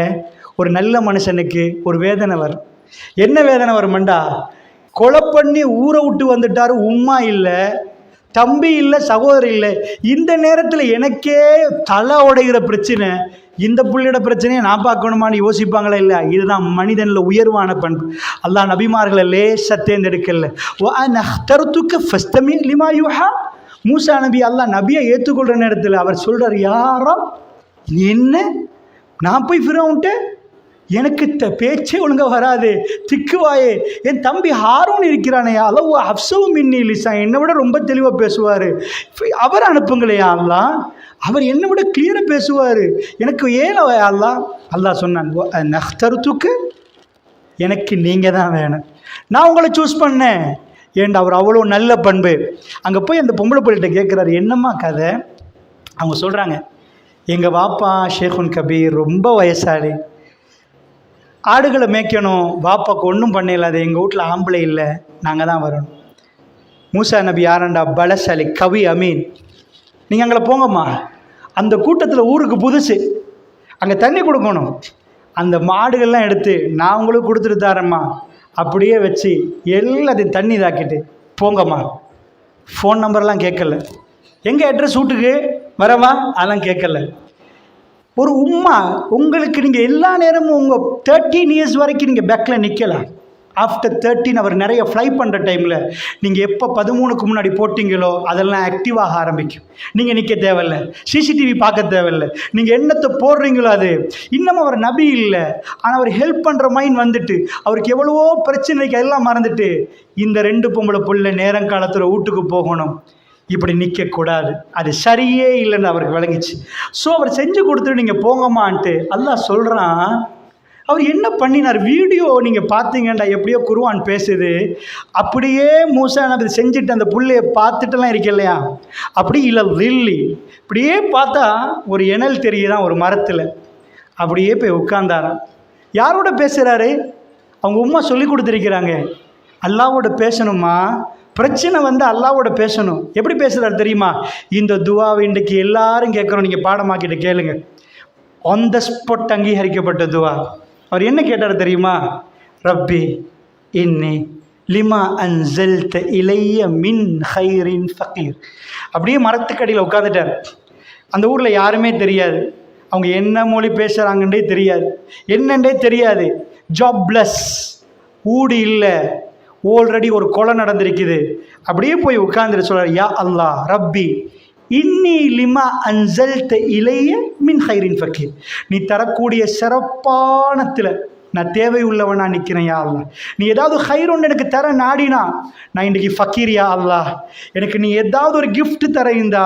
ஒரு நல்ல மனுஷனுக்கு ஒரு வேதனை வரும். என்ன வேதனை வருமெண்டா, கொலை பண்ணி ஊரை விட்டு வந்துட்டார், உம்மா இல்லை, தம்பி இல்லை, சகோதரி இல்லை. இந்த நேரத்தில் எனக்கே தலை உடைகிற பிரச்சனை, இந்த புள்ளியோட பிரச்சனையை நான் பார்க்கணுமான்னு யோசிப்பாங்களா? இல்லை. இதுதான் மனிதனில் உயர்வான பண்பு. அல்லாஹ் நபிமார்களை லேசா தேர்ந்தெடுக்கல. மூசா நபி அல்லாஹ் நபியை ஏற்றுக்கொள்கிற நேரத்தில் அவர் சொல்கிறார், யாரோ என்ன நான் போய் ஃபிரௌன்ட்ட எனக்கு பேச்சே ஒழுங்காக வராது, திக்குவாயே, என் தம்பி ஹாரூன் இருக்கிறானே, அளவு அப்சவு மின்னி லிசா, என்னை விட ரொம்ப தெளிவாக பேசுவார், அவர் அனுப்புங்களையா அல்லாஹ், அவர் என்னை விட கிளியராக பேசுவார், எனக்கு ஏன் அல்லாஹ்? அல்லாஹ் சொன்னான், நஹ்தருத்துக்கு, எனக்கு நீங்கள் தான் வேணும், நான் உங்களை சூஸ் பண்ணேன். ஏன்டா அவர் அவ்வளோ நல்ல பண்பு. அங்கே போய் அந்த பொம்பளை பிள்ளைகிட்ட கேட்குறாரு, என்னம்மா கதை? அவங்க சொல்கிறாங்க, எங்கள் வாப்பா ஷேகுன் கபீர் ரொம்ப வயசாளி, ஆடுகளை மேய்க்கணும், வாப்பாக்கு ஒன்றும் பண்ணல, அது எங்கள் வீட்டில் ஆம்பளை இல்லை, நாங்கள் தான் வரணும். மூசா நபி யாரண்டா? பலசாலி, கவி அமீன். நீங்கள் அங்கே போங்கம்மா, அந்த கூட்டத்தில் ஊருக்கு புதுசு, அங்கே தண்ணி கொடுக்கணும், அந்த மாடுகள்லாம் எடுத்து நான் உங்களுக்கு கொடுத்துட்டு தாரேம்மா, அப்படியே வச்சு எல்லாத்தையும் தண்ணி தாக்கிட்டு போங்கம்மா. ஃபோன் நம்பர்லாம் கேட்கல, எங்கே அட்ரஸ் வீட்டுக்கு வரவா அதெல்லாம் கேட்கல. ஒரு உம்மா உங்களுக்கு, நீங்கள் எல்லா நேரமும் உங்கள் 13 இயர்ஸ் வரைக்கும் நீங்கள் பேக்கில் நிற்கலாம். ஆஃப்டர் 13 அவர் நிறைய ஃப்ளை பண்ணுற டைமில் நீங்கள் எப்போ 13க்கு முன்னாடி போட்டிங்களோ அதெல்லாம் ஆக்டிவாக ஆரம்பிக்கும். நீங்கள் நிற்க தேவையில்லை, சிசிடிவி பார்க்க தேவையில்லை, நீங்கள் என்னத்தை போடுறீங்களோ அது. இன்னமும் அவர் நபி இல்லை, ஆனால் அவர் ஹெல்ப் பண்ணுற மைண்ட் வந்துட்டு அவருக்கு எவ்வளவோ பிரச்சனைக்கு எல்லாம் மறந்துட்டு இந்த 2 பொம்பளை பிள்ளை நேரங்காலத்தில் வீட்டுக்கு போகணும், இப்படி நிற்கக்கூடாது, அது சரியே இல்லைன்னு அவருக்கு விளங்கிச்சு. ஸோ அவர் செஞ்சு கொடுத்துட்டு நீங்கள் போங்கம்மான்ட்டு அல்லாஹ் சொல்கிறான். அவர் என்ன பண்ணினார்? வீடியோ நீங்கள் பார்த்தீங்கண்டா, எப்படியோ குர்ஆன் பேசுது, அப்படியே மூசா நபி செஞ்சுட்டு அந்த புள்ளையை பார்த்துட்டுலாம் இருக்க இல்லையா, அப்படி இல்லை ரில்லி இப்படியே பார்த்தா ஒரு இணல் தெரியுதான் ஒரு மரத்தில், அப்படியே போய் உட்கார்ந்தாராம். யாரோட பேசுகிறாரு? அவங்க உம்மா சொல்லி கொடுத்துருக்கிறாங்க, அல்லாவோட பேசணுமா, பிரச்சனை வந்து அல்லாவோட பேசணும். எப்படி பேசுகிறாரு தெரியுமா? இந்த துவாவை இன்றைக்கு எல்லாரும் கேட்குறோம், நீங்கள் பாடமாக்கிட்டு கேளுங்க. ஆன் த ஸ்பாட் அங்கீகரிக்கப்பட்ட துவா. அவர் என்ன கேட்டார் தெரியுமா? ரப்பி இன்னி லிமா அன்சல்த இலைய மின் ஹைரின் ஃபகீர். அப்படியே மரத்துக்கடியில் உட்காந்துட்டார். அந்த ஊரில் யாருமே தெரியாது, அவங்க என்ன மொழி பேசுகிறாங்கன்றே தெரியாது, என்னன்றே தெரியாது. ஜாப்லெஸ், ஊடு இல்லை, ஆல்ரெடி ஒரு கொலை நடந்திருக்குது. அப்படியே போய் உட்கார்ந்துட்டு சொல்கிறார், யா அல்லாஹ் ரப்பி இன்னி லிமா அன்சல்த இலைய மின் ஹைரின் ஃபகீர். நீ தரக்கூடிய சிறப்பானத்தில் நான் தேவை உள்ளவனா நிற்கிறேன் யா அல்லாஹ். நீ ஏதாவது ஹைரோன்னு எனக்கு தர நாடினா நான் இன்றைக்கி ஃபக்கீர் யா அல்லாஹ். எனக்கு நீ ஏதாவது ஒரு கிஃப்ட் தரையுந்தா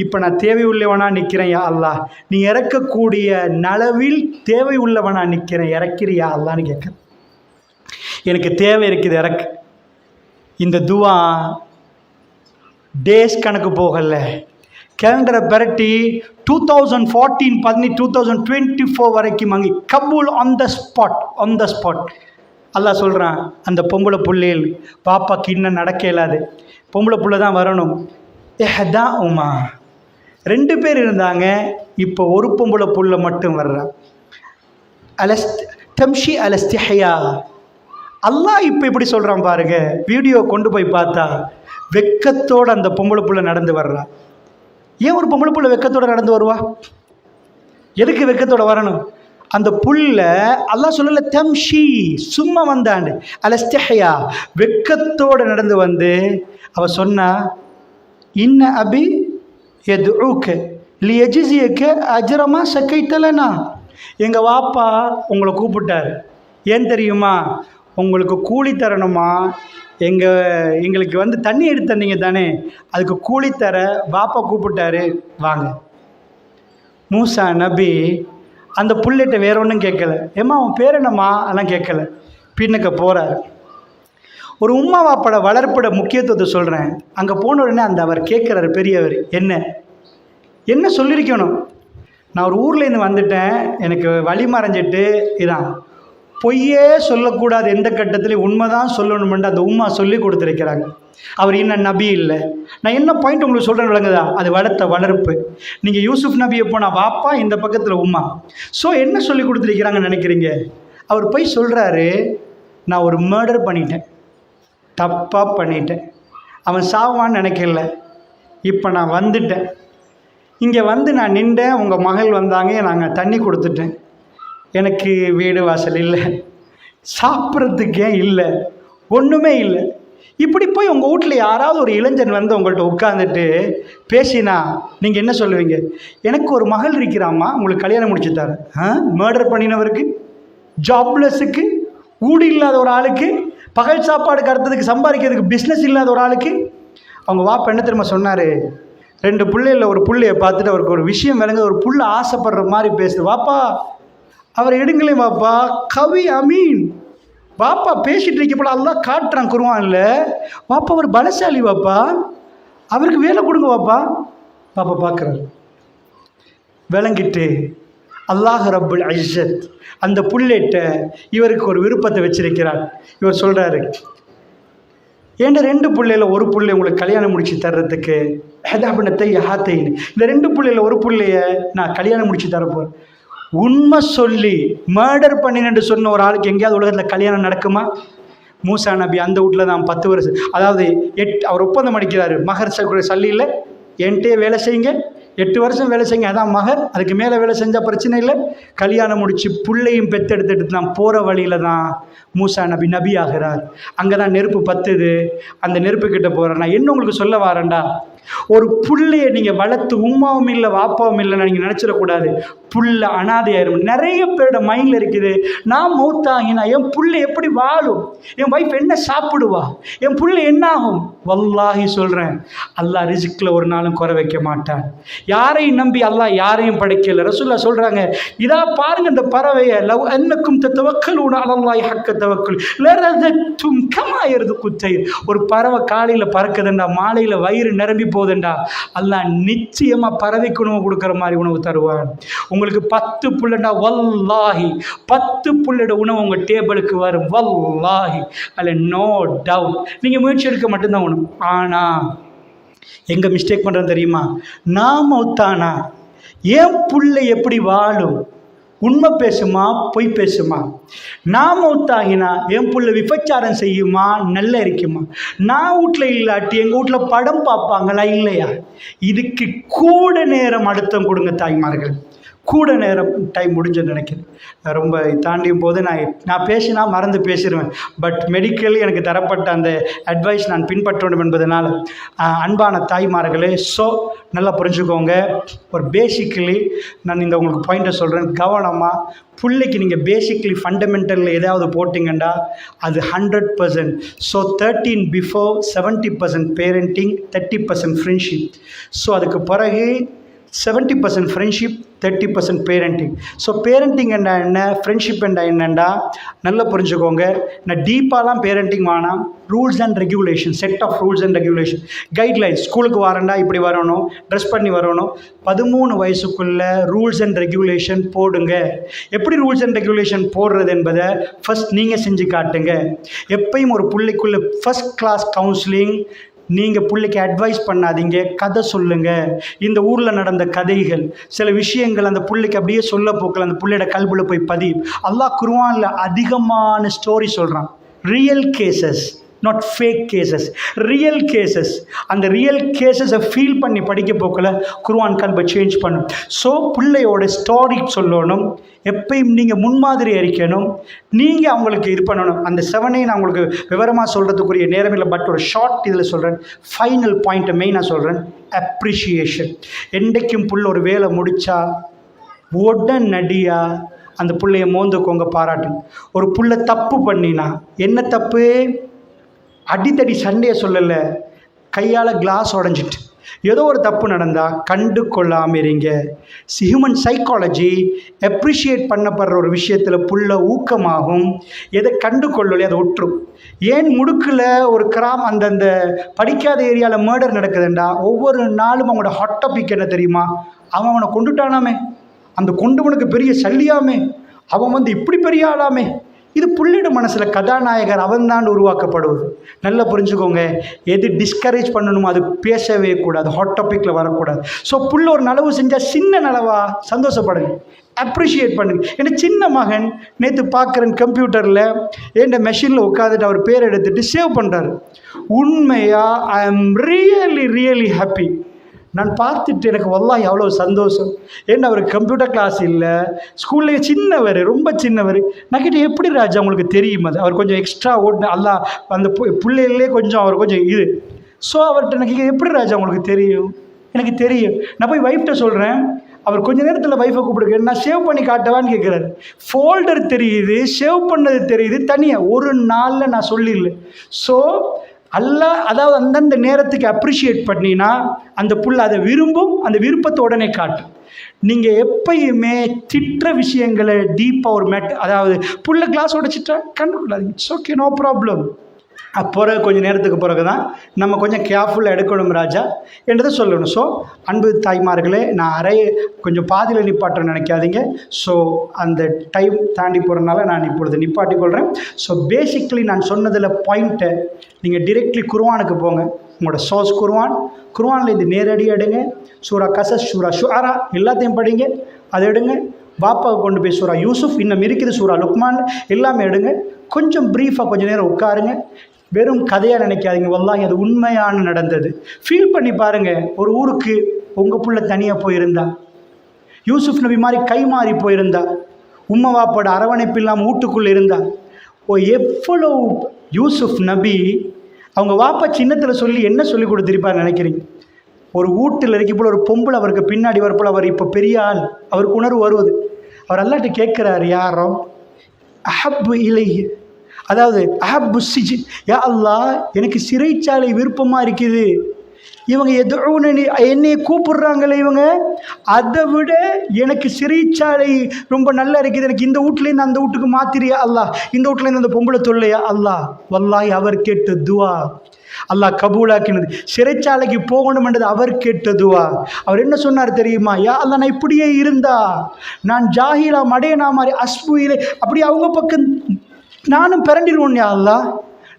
இப்போ நான் தேவை உள்ளவனா நிற்கிறேன் யா அல்லாஹ். நீ இறக்கக்கூடிய நலவில் தேவை உள்ளவனா நிற்கிறேன், இறக்கிறியா அல்லான்னு கேட்குறேன். எனக்கு தேவை இருக்குது, இறக்கு. இந்த துவா டேஸ் கணக்கு போகல, கேலண்டரை பரட்டி 2014 பண்ணி 2024 வரைக்கும் அங்கே கபூல் ஆன் த ஸ்பாட். அல்லாஹ் சொல்கிறான், அந்த பொம்பளை புள்ளையில் பாப்பாக்கு இன்னும் நடக்க இயலாது, பொம்பளை புள்ள தான் வரணும். எஹதா உமா 2 பேர் இருந்தாங்க, இப்போ ஒரு பொம்பளை புள்ள மட்டும் வர்றான். தம்ஷி அலஸ்திஹயா. அல்லாஹ் இப்போ இப்படி சொல்கிறான் பாருங்க. வீடியோ கொண்டு போய் பார்த்தா வெக்கத்தோடு அந்த பொம்பளை புள்ள நடந்து வர்றா. ஏன் ஒரு பொம்பளை புள்ள வெக்கத்தோடு நடந்து வருவா? எதுக்கு வெக்கத்தோடு வரணும்? அந்த புல்ல அல்லாஹ் சொல்லல தம்ஷி, சும்மா வந்தாண்டு. அலஸ்திஹயா, வெக்கத்தோடு நடந்து வந்து அவ சொன்னா, இன்ன அபி யதுஊக லியஜ்ஸியக அஜ்ரமா ஸகைதலனா. எங்கள் வாப்பா உங்களை கூப்பிட்டார். ஏன் தெரியுமா? உங்களுக்கு கூலி தரணுமா? எங்களுக்கு வந்து தண்ணி எடுத்து தந்தீங்க தானே, அதுக்கு கூலி தர பாப்பா கூப்பிட்டாரு, வாங்க. மூசா நபி அந்த புள்ளிட்ட வேற ஒன்றும் கேட்கல. ஏம்மா அவன் பேர் என்னம்மா அதெல்லாம் கேட்கல. பின்னுக்கு போகிறார். ஒரு உம்மா வாப்பட வளர்ப்பட முக்கியத்துவத்தை சொல்கிறேன். அங்கே போன உடனே அந்த அவர் கேட்குறாரு, பெரியவர், என்ன சொல்லியிருக்கணும்? நான் ஒரு ஊர்லேருந்து வந்துட்டேன், எனக்கு வழி மறைஞ்சிட்டு, இதான் பொய்யே சொல்லக்கூடாது, எந்த கட்டத்திலையும் உண்மை தான் சொல்லணுமென்று அந்த உம்மா சொல்லி கொடுத்துருக்கிறாங்க. அவர் இன்னும் நபி இல்லை. நான் என்ன பாயிண்ட் உங்களுக்கு சொல்கிறேன் விளங்குதா? அது வளர்ப்பு. நீங்கள் யூசுஃப் நபியை போனால் வாப்பா, இந்த பக்கத்தில் உம்மா. ஸோ என்ன சொல்லி கொடுத்துருக்கிறாங்கன்னு நினைக்கிறீங்க? அவர் போய் சொல்கிறாரு, நான் ஒரு மர்டர் பண்ணிட்டேன், தப்பாக பண்ணிட்டேன். அவன் சாவான்னு நினைக்கல. இப்போ நான் வந்துட்டேன், இங்கே வந்து நான் நின்றேன், உங்கள் மகள் வந்தாங்க, நாங்கள் தண்ணி கொடுத்துட்டேன். எனக்கு வீடு வாசல் இல்லை, சாப்பிட்றதுக்கே இல்லை, ஒன்றுமே இல்லை. இப்படி போய் உங்கள் வீட்டில் யாராவது ஒரு இளைஞன் வந்து உங்கள்கிட்ட உட்காந்துட்டு பேசினா நீங்கள் என்ன சொல்லுவீங்க? எனக்கு ஒரு மகள் இருக்கிறாம்மா, உங்களுக்கு கல்யாணம் முடிச்சு தரேன். மர்டர் பண்ணினவருக்கு, ஜாப்லெஸ்ஸுக்கு, ஊடு இல்லாத ஒரு ஆளுக்கு, பகல் சாப்பாடு கறத்துறதுக்கு சம்பாதிக்கிறதுக்கு பிஸ்னஸ் இல்லாத ஒரு ஆளுக்கு அவங்க வாப்பா என்ன தெரியுமா சொன்னார்? 2 பிள்ளைகளில் ஒரு பிள்ளையை பார்த்துட்டு அவருக்கு ஒரு விஷயம் விளங்க, ஒரு புள்ள ஆசைப்படுற மாதிரி பேசுது. வாப்பா அவர் எடுங்களே வாப்பா, கவி அமீன் வாப்பா பேசிகிட்டு இருக்கப்பட அல்லாஹ் காட்டுறான் குர்ஆன்ல. வாப்பா அவர் பலசாலி வாப்பா, அவருக்கு வேலை கொடுங்க வாப்பா. பாப்பா பார்க்குறாரு, விளங்கிட்டு அல்லாஹ் ரப்புல் இஸ்ஸத் அந்த புள்ளைட்ட இவருக்கு ஒரு விருப்பத்தை வச்சிருக்கிறார். இவர் சொல்கிறாரு, ஏன்டா 2 பிள்ளையில் ஒரு பிள்ளை உங்களுக்கு கல்யாணம் முடிச்சு தர்றதுக்கு ஹெதாபினத்தை ஹாத்தைன்னு, இந்த 2 பிள்ளையில் ஒரு பிள்ளைய நான் கல்யாணம் முடிச்சு தரப்போகிறேன். உண்மை சொல்லி மர்டர் பண்ணினு சொன்ன ஒரு ஆளுக்கு எங்கேயாவது உலகத்தில் கல்யாணம் நடக்குமா? மூசா நபி அந்த வீட்டில் தான் 10 வருஷம், அதாவது அவர் ஒப்பந்தம் அடிக்கிறாரு, மகர் சல்லியில் என்கிட்டே வேலை செய்யுங்க, 8 வருஷம் வேலை செய்யுங்க, அதான் மகர். அதுக்கு மேலே வேலை செஞ்சால் பிரச்சனை இல்லை. கல்யாணம் முடித்து பிள்ளையும் பெற்றெடுத்துட்டு நான் போகிற வழியில் தான் மூசா நபி ஆகிறார். அங்கே தான் நெருப்பு பத்துது. அந்த நெருப்புக்கிட்ட போகிறேன். நான் என்ன உங்களுக்கு சொல்ல வரேன்டா, ஒரு புள்ளையை நீங்கள் வளர்த்து உம்மாவும் இல்லை வாப்பாவும் இல்லைன்னு நீங்கள் நினச்சிடக்கூடாது. புள்ள அனாதையாயிரும். நிறைய பேரோட மைண்டில் இருக்குது, நான் மௌத்தாகினா என் புள்ளை எப்படி வாழும், என் வைஃப் என்ன சாப்பிடுவா, என் புள்ளை என்ன ஆகும்? வல்லாஹி சொல்கிறேன், அல்லாஹ் ரிஸ்கில் ஒரு நாளும் குறை வைக்க மாட்டான். யாரையும் நம்பி அல்லாஹ் யாரையும் படைக்கல. ரசூலுல்லாஹ் சொல்கிறாங்க, இதா பாருங்க இந்த பறவையை, லவ் அன்னக்கும் தத்தவக்கலூன அலல்லாஹி ஹக்க தவக்குல் லரதத்தும் கமா யர்துகு தைர். ஒரு பறவை காலையில் பறக்குதுன்னா மாலையில் வயிறு நிரம்பி போகுதுண்டா அல்லாஹ் நிச்சயமாக பறவைக்கு உணவு கொடுக்குற மாதிரி உணவு தருவான். உங்களுக்கு 10 புள்ளண்டா வல்லாஹி 10 புள்ளோட உணவு உங்கள் டேபிளுக்கு வரும் வல்லாஹி, அதில் நோ டவுட். நீங்கள் முயற்சி எடுக்க மட்டும்தான் உணவு. ஆனால் எங்கே மிஸ்டேக் பண்ணுறது தெரியுமா? நான் மௌத்தானா என் புள்ளை எப்படி வாழும்? உண்மை பேசுமா பொய் பேசுமா? நான் மௌத்தாகினா என் புள்ள விபச்சாரம் செய்யுமா நல்ல இருக்குமா? நான் வீட்டில் இல்லாட்டி எங்கள் வீட்டில் படம் பார்ப்பாங்களா இல்லையா? இதுக்கு கூட நேரம் அழுத்தம் கொடுங்க தாய்மார்கள். கூட நேரம் டைம் முடிஞ்சு நினைக்கிறேன். ரொம்ப தாண்டியும் போது நான் பேசினா மறந்து பேசிடுவேன். பட் மெடிக்கலி எனக்கு தரப்பட்ட அந்த அட்வைஸ் நான் பின்பற்ற வேண்டும் என்பதனால் அன்பான தாய்மார்களே, ஸோ நல்லா புரிஞ்சுக்கோங்க. ஒரு பேசிக்கலி நான் இந்த உங்களுக்கு பாயிண்ட்டை சொல்கிறேன், கவனமாக பிள்ளைக்கு நீங்கள் பேசிக்லி ஃபண்டமெண்டலில் ஏதாவது போட்டிங்கண்டா அது 100%. So 13 before 70% parenting, 30% friendship. So அதுக்கு பிறகு 70% ஃப்ரெண்ட்ஷிப், 30% பேரண்டிங். ஸோ பேரண்டிங் என்ன, ஃப்ரெண்ட்ஷிப் என்னண்டா நல்லா புரிஞ்சுக்கோங்க. நான் டீப்பாலாம் பேரண்டிங் வேணாம். Rules and regulation, set of rules and regulation, guidelines. ஸ்கூலுக்கு வரேன்டா இப்படி வரணும், ட்ரெஸ் பண்ணி வரணும். 13 வயசுக்குள்ளே ரூல்ஸ் அண்ட் ரெகுலேஷன் போடுங்க. எப்படி ரூல்ஸ் அண்ட் ரெகுலேஷன் போடுறது என்பதை ஃபஸ்ட் நீங்கள் செஞ்சு காட்டுங்க. எப்பயும் ஒரு பிள்ளைக்குள்ளே ஃபஸ்ட் கிளாஸ் கவுன்சிலிங். நீங்கள் பிள்ளைக்கு அட்வைஸ் பண்ணாதீங்க, கதை சொல்லுங்கள். இந்த ஊரில் நடந்த கதைகள், சில விஷயங்கள் அந்த பிள்ளைக்கு அப்படியே சொல்ல போக்கில் அந்த பிள்ளையோட கல்வியில் போய் பதியும். அல்லாஹ் குர்ஆனில் அதிகமான ஸ்டோரி சொல்கிறான். Real cases, not fake cases, real cases. அந்த ரியல் கேசஸை ஃபீல் பண்ணி படிக்க போக்கில் குர்ஆன் கல்வை சேஞ்ச் பண்ணும். ஸோ பிள்ளையோட ஸ்டோரி சொல்லணும். எப்பயும் நீங்கள் முன்மாதிரி அறிக்கணும். நீங்கள் அவங்களுக்கு இது பண்ணணும். அந்த 7 நான் உங்களுக்கு விவரமாக சொல்கிறதுக்குரிய நேரம் இல்லை. பட் ஒரு ஷார்ட் இதில் சொல்கிறேன். ஃபைனல் பாயிண்ட்டை மெயினாக சொல்கிறேன், அப்ரிஷியேஷன். என்றைக்கும் புள்ள ஒரு வேலை முடித்தா உடனடியாக அந்த பிள்ளைய மோந்துக்கோங்க, பாராட்டுங்க. ஒரு புள்ள தப்பு பண்ணினா, என்ன தப்பு? அடித்தடி சண்டையை சொல்லலை, கையால் கிளாஸ் உடஞ்சிட்டு ஏதோ ஒரு தப்பு நடந்தால் கண்டு கொள்ளாமல் இருங்க. ஹியூமன் சைக்காலஜி அப்ரிஷியேட் பண்ணப்படுற ஒரு விஷயத்தில் புள்ள ஊக்கமாகும். எதை கண்டு கொள்ளலையே அதை விட்டுரும். ஏன் முடுக்கில் ஒரு அந்தந்த படிக்காத ஏரியாவில் மர்டர் நடக்குதுண்டா, ஒவ்வொரு நாளும் அவங்களோட ஹாட் டாபிக் என்ன தெரியுமா? அவனை கொண்டுட்டானாமே, அந்த கொண்டுவனுக்கு பெரிய சல்லியாமே, அவன் இப்படி பெரிய ஆளாமே. இது புள்ளிட மனசில் கதாநாயகர் அவன்தான் உருவாக்கப்படுவது. நல்லா புரிஞ்சுக்கோங்க. எது டிஸ்கரேஜ் பண்ணணுமோ அது பேசவே கூடாது, ஹாட் டாப்பிக்கில் வரக்கூடாது. ஸோ புள்ள ஒரு நலவு செஞ்சால் சின்ன நலவா சந்தோஷப்படுங்க, அப்ரிஷியேட் பண்ணுங்க. ஏன்னா சின்ன மகன் நேற்று பார்க்குறேன் கம்ப்யூட்டரில் என் மெஷினில் உட்காந்துட்டு அவர் பேர் எடுத்துகிட்டு சேவ் பண்ணுறாரு. உண்மையாக ஐ எம் ரியலி ஹாப்பி. நான் பார்த்துட்டு எனக்கு வல்லாஹி எவ்வளோ சந்தோஷம். ஏன்னா அவர் கம்ப்யூட்டர் கிளாஸ் இல்லை, ஸ்கூல்லேயே சின்னவர், ரொம்ப சின்னவர். நான் கிட்ட எப்படி ராஜா உங்களுக்கு தெரியும்? அது அவர் கொஞ்சம் எக்ஸ்ட்ரா ஓட்டு அல்லாஹ் அந்த பிள்ளைகளே கொஞ்சம் அவர் கொஞ்சம் இது. ஸோ அவர்கிட்ட எனக்கு எப்படி ராஜா உங்களுக்கு தெரியும்? எனக்கு தெரியும். நான் போய் வைஃப்கிட்ட சொல்கிறேன். அவர் கொஞ்ச நேரத்தில் வைஃபை கூப்பிடுங்க, நான் சேவ் பண்ணி காட்டவான்னு கேட்குறாரு. ஃபோல்டர் தெரியுது, சேவ் பண்ணது தெரியுது, தனியாக ஒரு நாளில் நான் சொல்லிடல. ஸோ அல்லாஹ் அதாவது அந்தந்த நேரத்துக்கு அப்ரிஷியேட் பண்ணினா அந்த புள்ள அதை விரும்பும், அந்த விருப்பத்தை உடனே காட்டும். நீங்கள் எப்பயுமே திட்டுற விஷயங்களை டீப்பாக ஒரு அதாவது புள்ள கிளாஸ் உடைச்சிட்டா கண்டுக்கூடாது. It's okay, no problem. அப்புறம் கொஞ்சம் நேரத்துக்கு பிறகு தான் நம்ம கொஞ்சம் கேர்ஃபுல்லாக எடுக்கணும் ராஜா என்றதை சொல்லணும். ஸோ அன்பு தாய்மார்களே, நான் கொஞ்சம் பாதியில் நிப்பாட்ட நினைக்காதீங்க. ஸோ அந்த டைம் தாண்டி போகிறதுனால நான் இப்பொழுது நிப்பாட்டி கொள்கிறேன். ஸோ பேசிக்கலி நான் சொன்னதில் பாயிண்ட்டை நீங்கள் டிரெக்ட்லி குர்ஆனுக்கு போங்க. உங்களோட சோர்ஸ் குர்ஆனில் இது நேரடியாக எடுங்க. சூரா கசஸ், சூரா ஷுஆரா எல்லாத்தையும் படிங்க. அதை எடுங்க. பாப்பாவை கொண்டு போய் சூரா யூசுஃப், இன்னும் இருக்குது சூரா லுக்மான், எல்லாமே எடுங்க. கொஞ்சம் ப்ரீஃபாக கொஞ்சம் நேரம் உட்காருங்க. வெறும் கதையாக நினைக்காதீங்க, வல்லாஹி அது உண்மையான நடந்தது. ஃபீல் பண்ணி பாருங்கள். ஒரு ஊருக்கு உங்கள் புள்ள தனியாக போயிருந்தா, யூசுஃப் நபி மாதிரி கை மாறி போயிருந்தா, உம்மை வாப்போட அரவணைப்பு இல்லாமல் வீட்டுக்குள்ளே இருந்தா, எவ்வளோ யூசுஃப் நபி அவங்க வாப்பா சின்னத்தில் சொல்லி என்ன சொல்லி கொடுத்துருப்பார் நினைக்கிறீங்க? ஒரு வீட்டில் இருக்க போல் ஒரு பொம்பளை அவருக்கு பின்னாடி வரப்போல் அவர் இப்போ பெரிய ஆள், அவருக்கு உணர்வு வருவது. அவர் அல்லாட்ட கேட்குறாரு, யாரோ அஹப்பு இலை, அதாவது அஹப்பு சிஜி, யா அல்லாஹ் எனக்கு சிறைச்சாலை விருப்பமாக இருக்குது. இவங்க என்னையை கூப்பிடுறாங்களே இவங்க, அதை விட எனக்கு சிறைச்சாலை ரொம்ப நல்லா இருக்குது, எனக்கு இந்த வீட்லேருந்து அந்த வீட்டுக்கு மாத்திரியா அல்லாஹ், இந்த வீட்லேருந்து அந்த பொம்பளை தொல்லையா அல்லாஹ். வல்லாஹி அவர் கேட்ட துவா அல்லாஹ் கபூலாக்கினது. சிறைச்சாலைக்கு போகணும்ன்றது அவர் கேட்ட துவா. அவர் என்ன சொன்னார் தெரியுமா? யா அல்லாஹ், நான் இப்படியே இருந்தா நான் ஜாஹிலா மடையனா மாதிரி அஸ்புயிலே அப்படி அவங்க பக்கம் நானும் பிறண்டிடுவோம் யா அல்லாஹ்,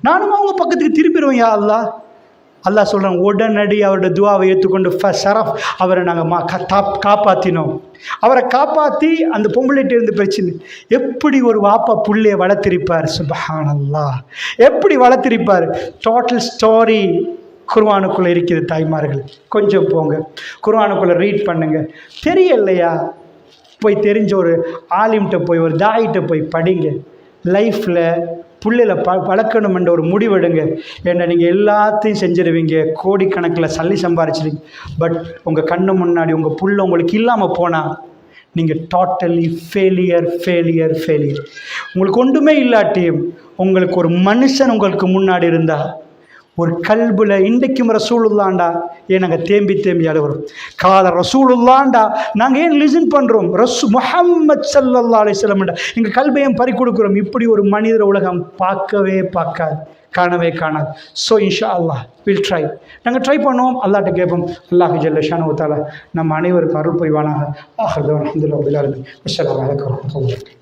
நானும் அவங்க பக்கத்துக்கு திருப்பிடுவோம் யா அல்லாஹ். அல்லாஹ் சொல்கிறான், உடனடி அவரோட துவாவை ஏற்றுக்கொண்டு ஷரஃப் அவரை நாங்கள் காப்பாற்றினோம். அவரை காப்பாற்றி அந்த பொம்பளைகிட்ட இருந்து பிரச்சனை. எப்படி ஒரு வாப்பா புள்ளையை வளர்த்திருப்பார், சுப்ஹானல்லாஹ், எப்படி வளர்த்திருப்பார். டோட்டல் ஸ்டோரி குர்ஆனுக்குள்ளே இருக்குது தாய்மார்கள். கொஞ்சம் போங்க குர்ஆனுக்குள்ளே ரீட் பண்ணுங்க. தெரியலையா போய் தெரிஞ்ச ஒரு ஆலிம்கிட்ட போய் ஒரு தாயிட்ட போய் படிங்க. லைஃப்பில் பிள்ளையில் வளர்க்கணுமென்ற ஒரு முடிவெடுங்க. ஏன்னா நீங்கள் எல்லாத்தையும் செஞ்சிருவீங்க, கோடிக்கணக்கில் சல்லி சம்பாரிச்சிருவீங்க. பட் உங்கள் கண்ணு முன்னாடி உங்கள் புள்ள உங்களுக்கு இல்லாமல் போனால் நீங்கள் டோட்டலி ஃபெயிலியர். உங்களுக்கு ஒன்றுமே இல்லாட்டியும் உங்களுக்கு ஒரு மனுஷன் உங்களுக்கு முன்னாடி இருந்தால் ஒரு கல்புல இன்றைக்கும் ரசூலுல்லாண்டா ஏன் நாங்கள் தேம்பி அழுகிறோம். கால ரசூலுல்லாண்டா நாங்கள் ஏன் லிசன் பண்ணுறோம். முஹம்மது ஸல்லல்லாஹு அலைஹி வஸல்லம் எங்கள் கல்பையும் பறி கொடுக்குறோம். இப்படி ஒரு மனிதர் உலகம் பார்க்காது, காணவே காணாது. ஸோ இன்ஷா அல்லாஹ் வில் ட்ரை. நாங்கள் ட்ரை பண்ணுவோம், அல்லாஹ்ட்ட கேட்போம். அல்லாஹ் ஜல்ல ஷானஹு வ தஆலா நம்ம அனைவருக்கும் அருள் புரிவானாக. ஆஹிர் தஅவானா அல்ஹம்துலில்லாஹி ரப்பில் ஆலமீன். அஸ்ஸலாமு அலைக்கும் வரஹ்மத்துல்லாஹி.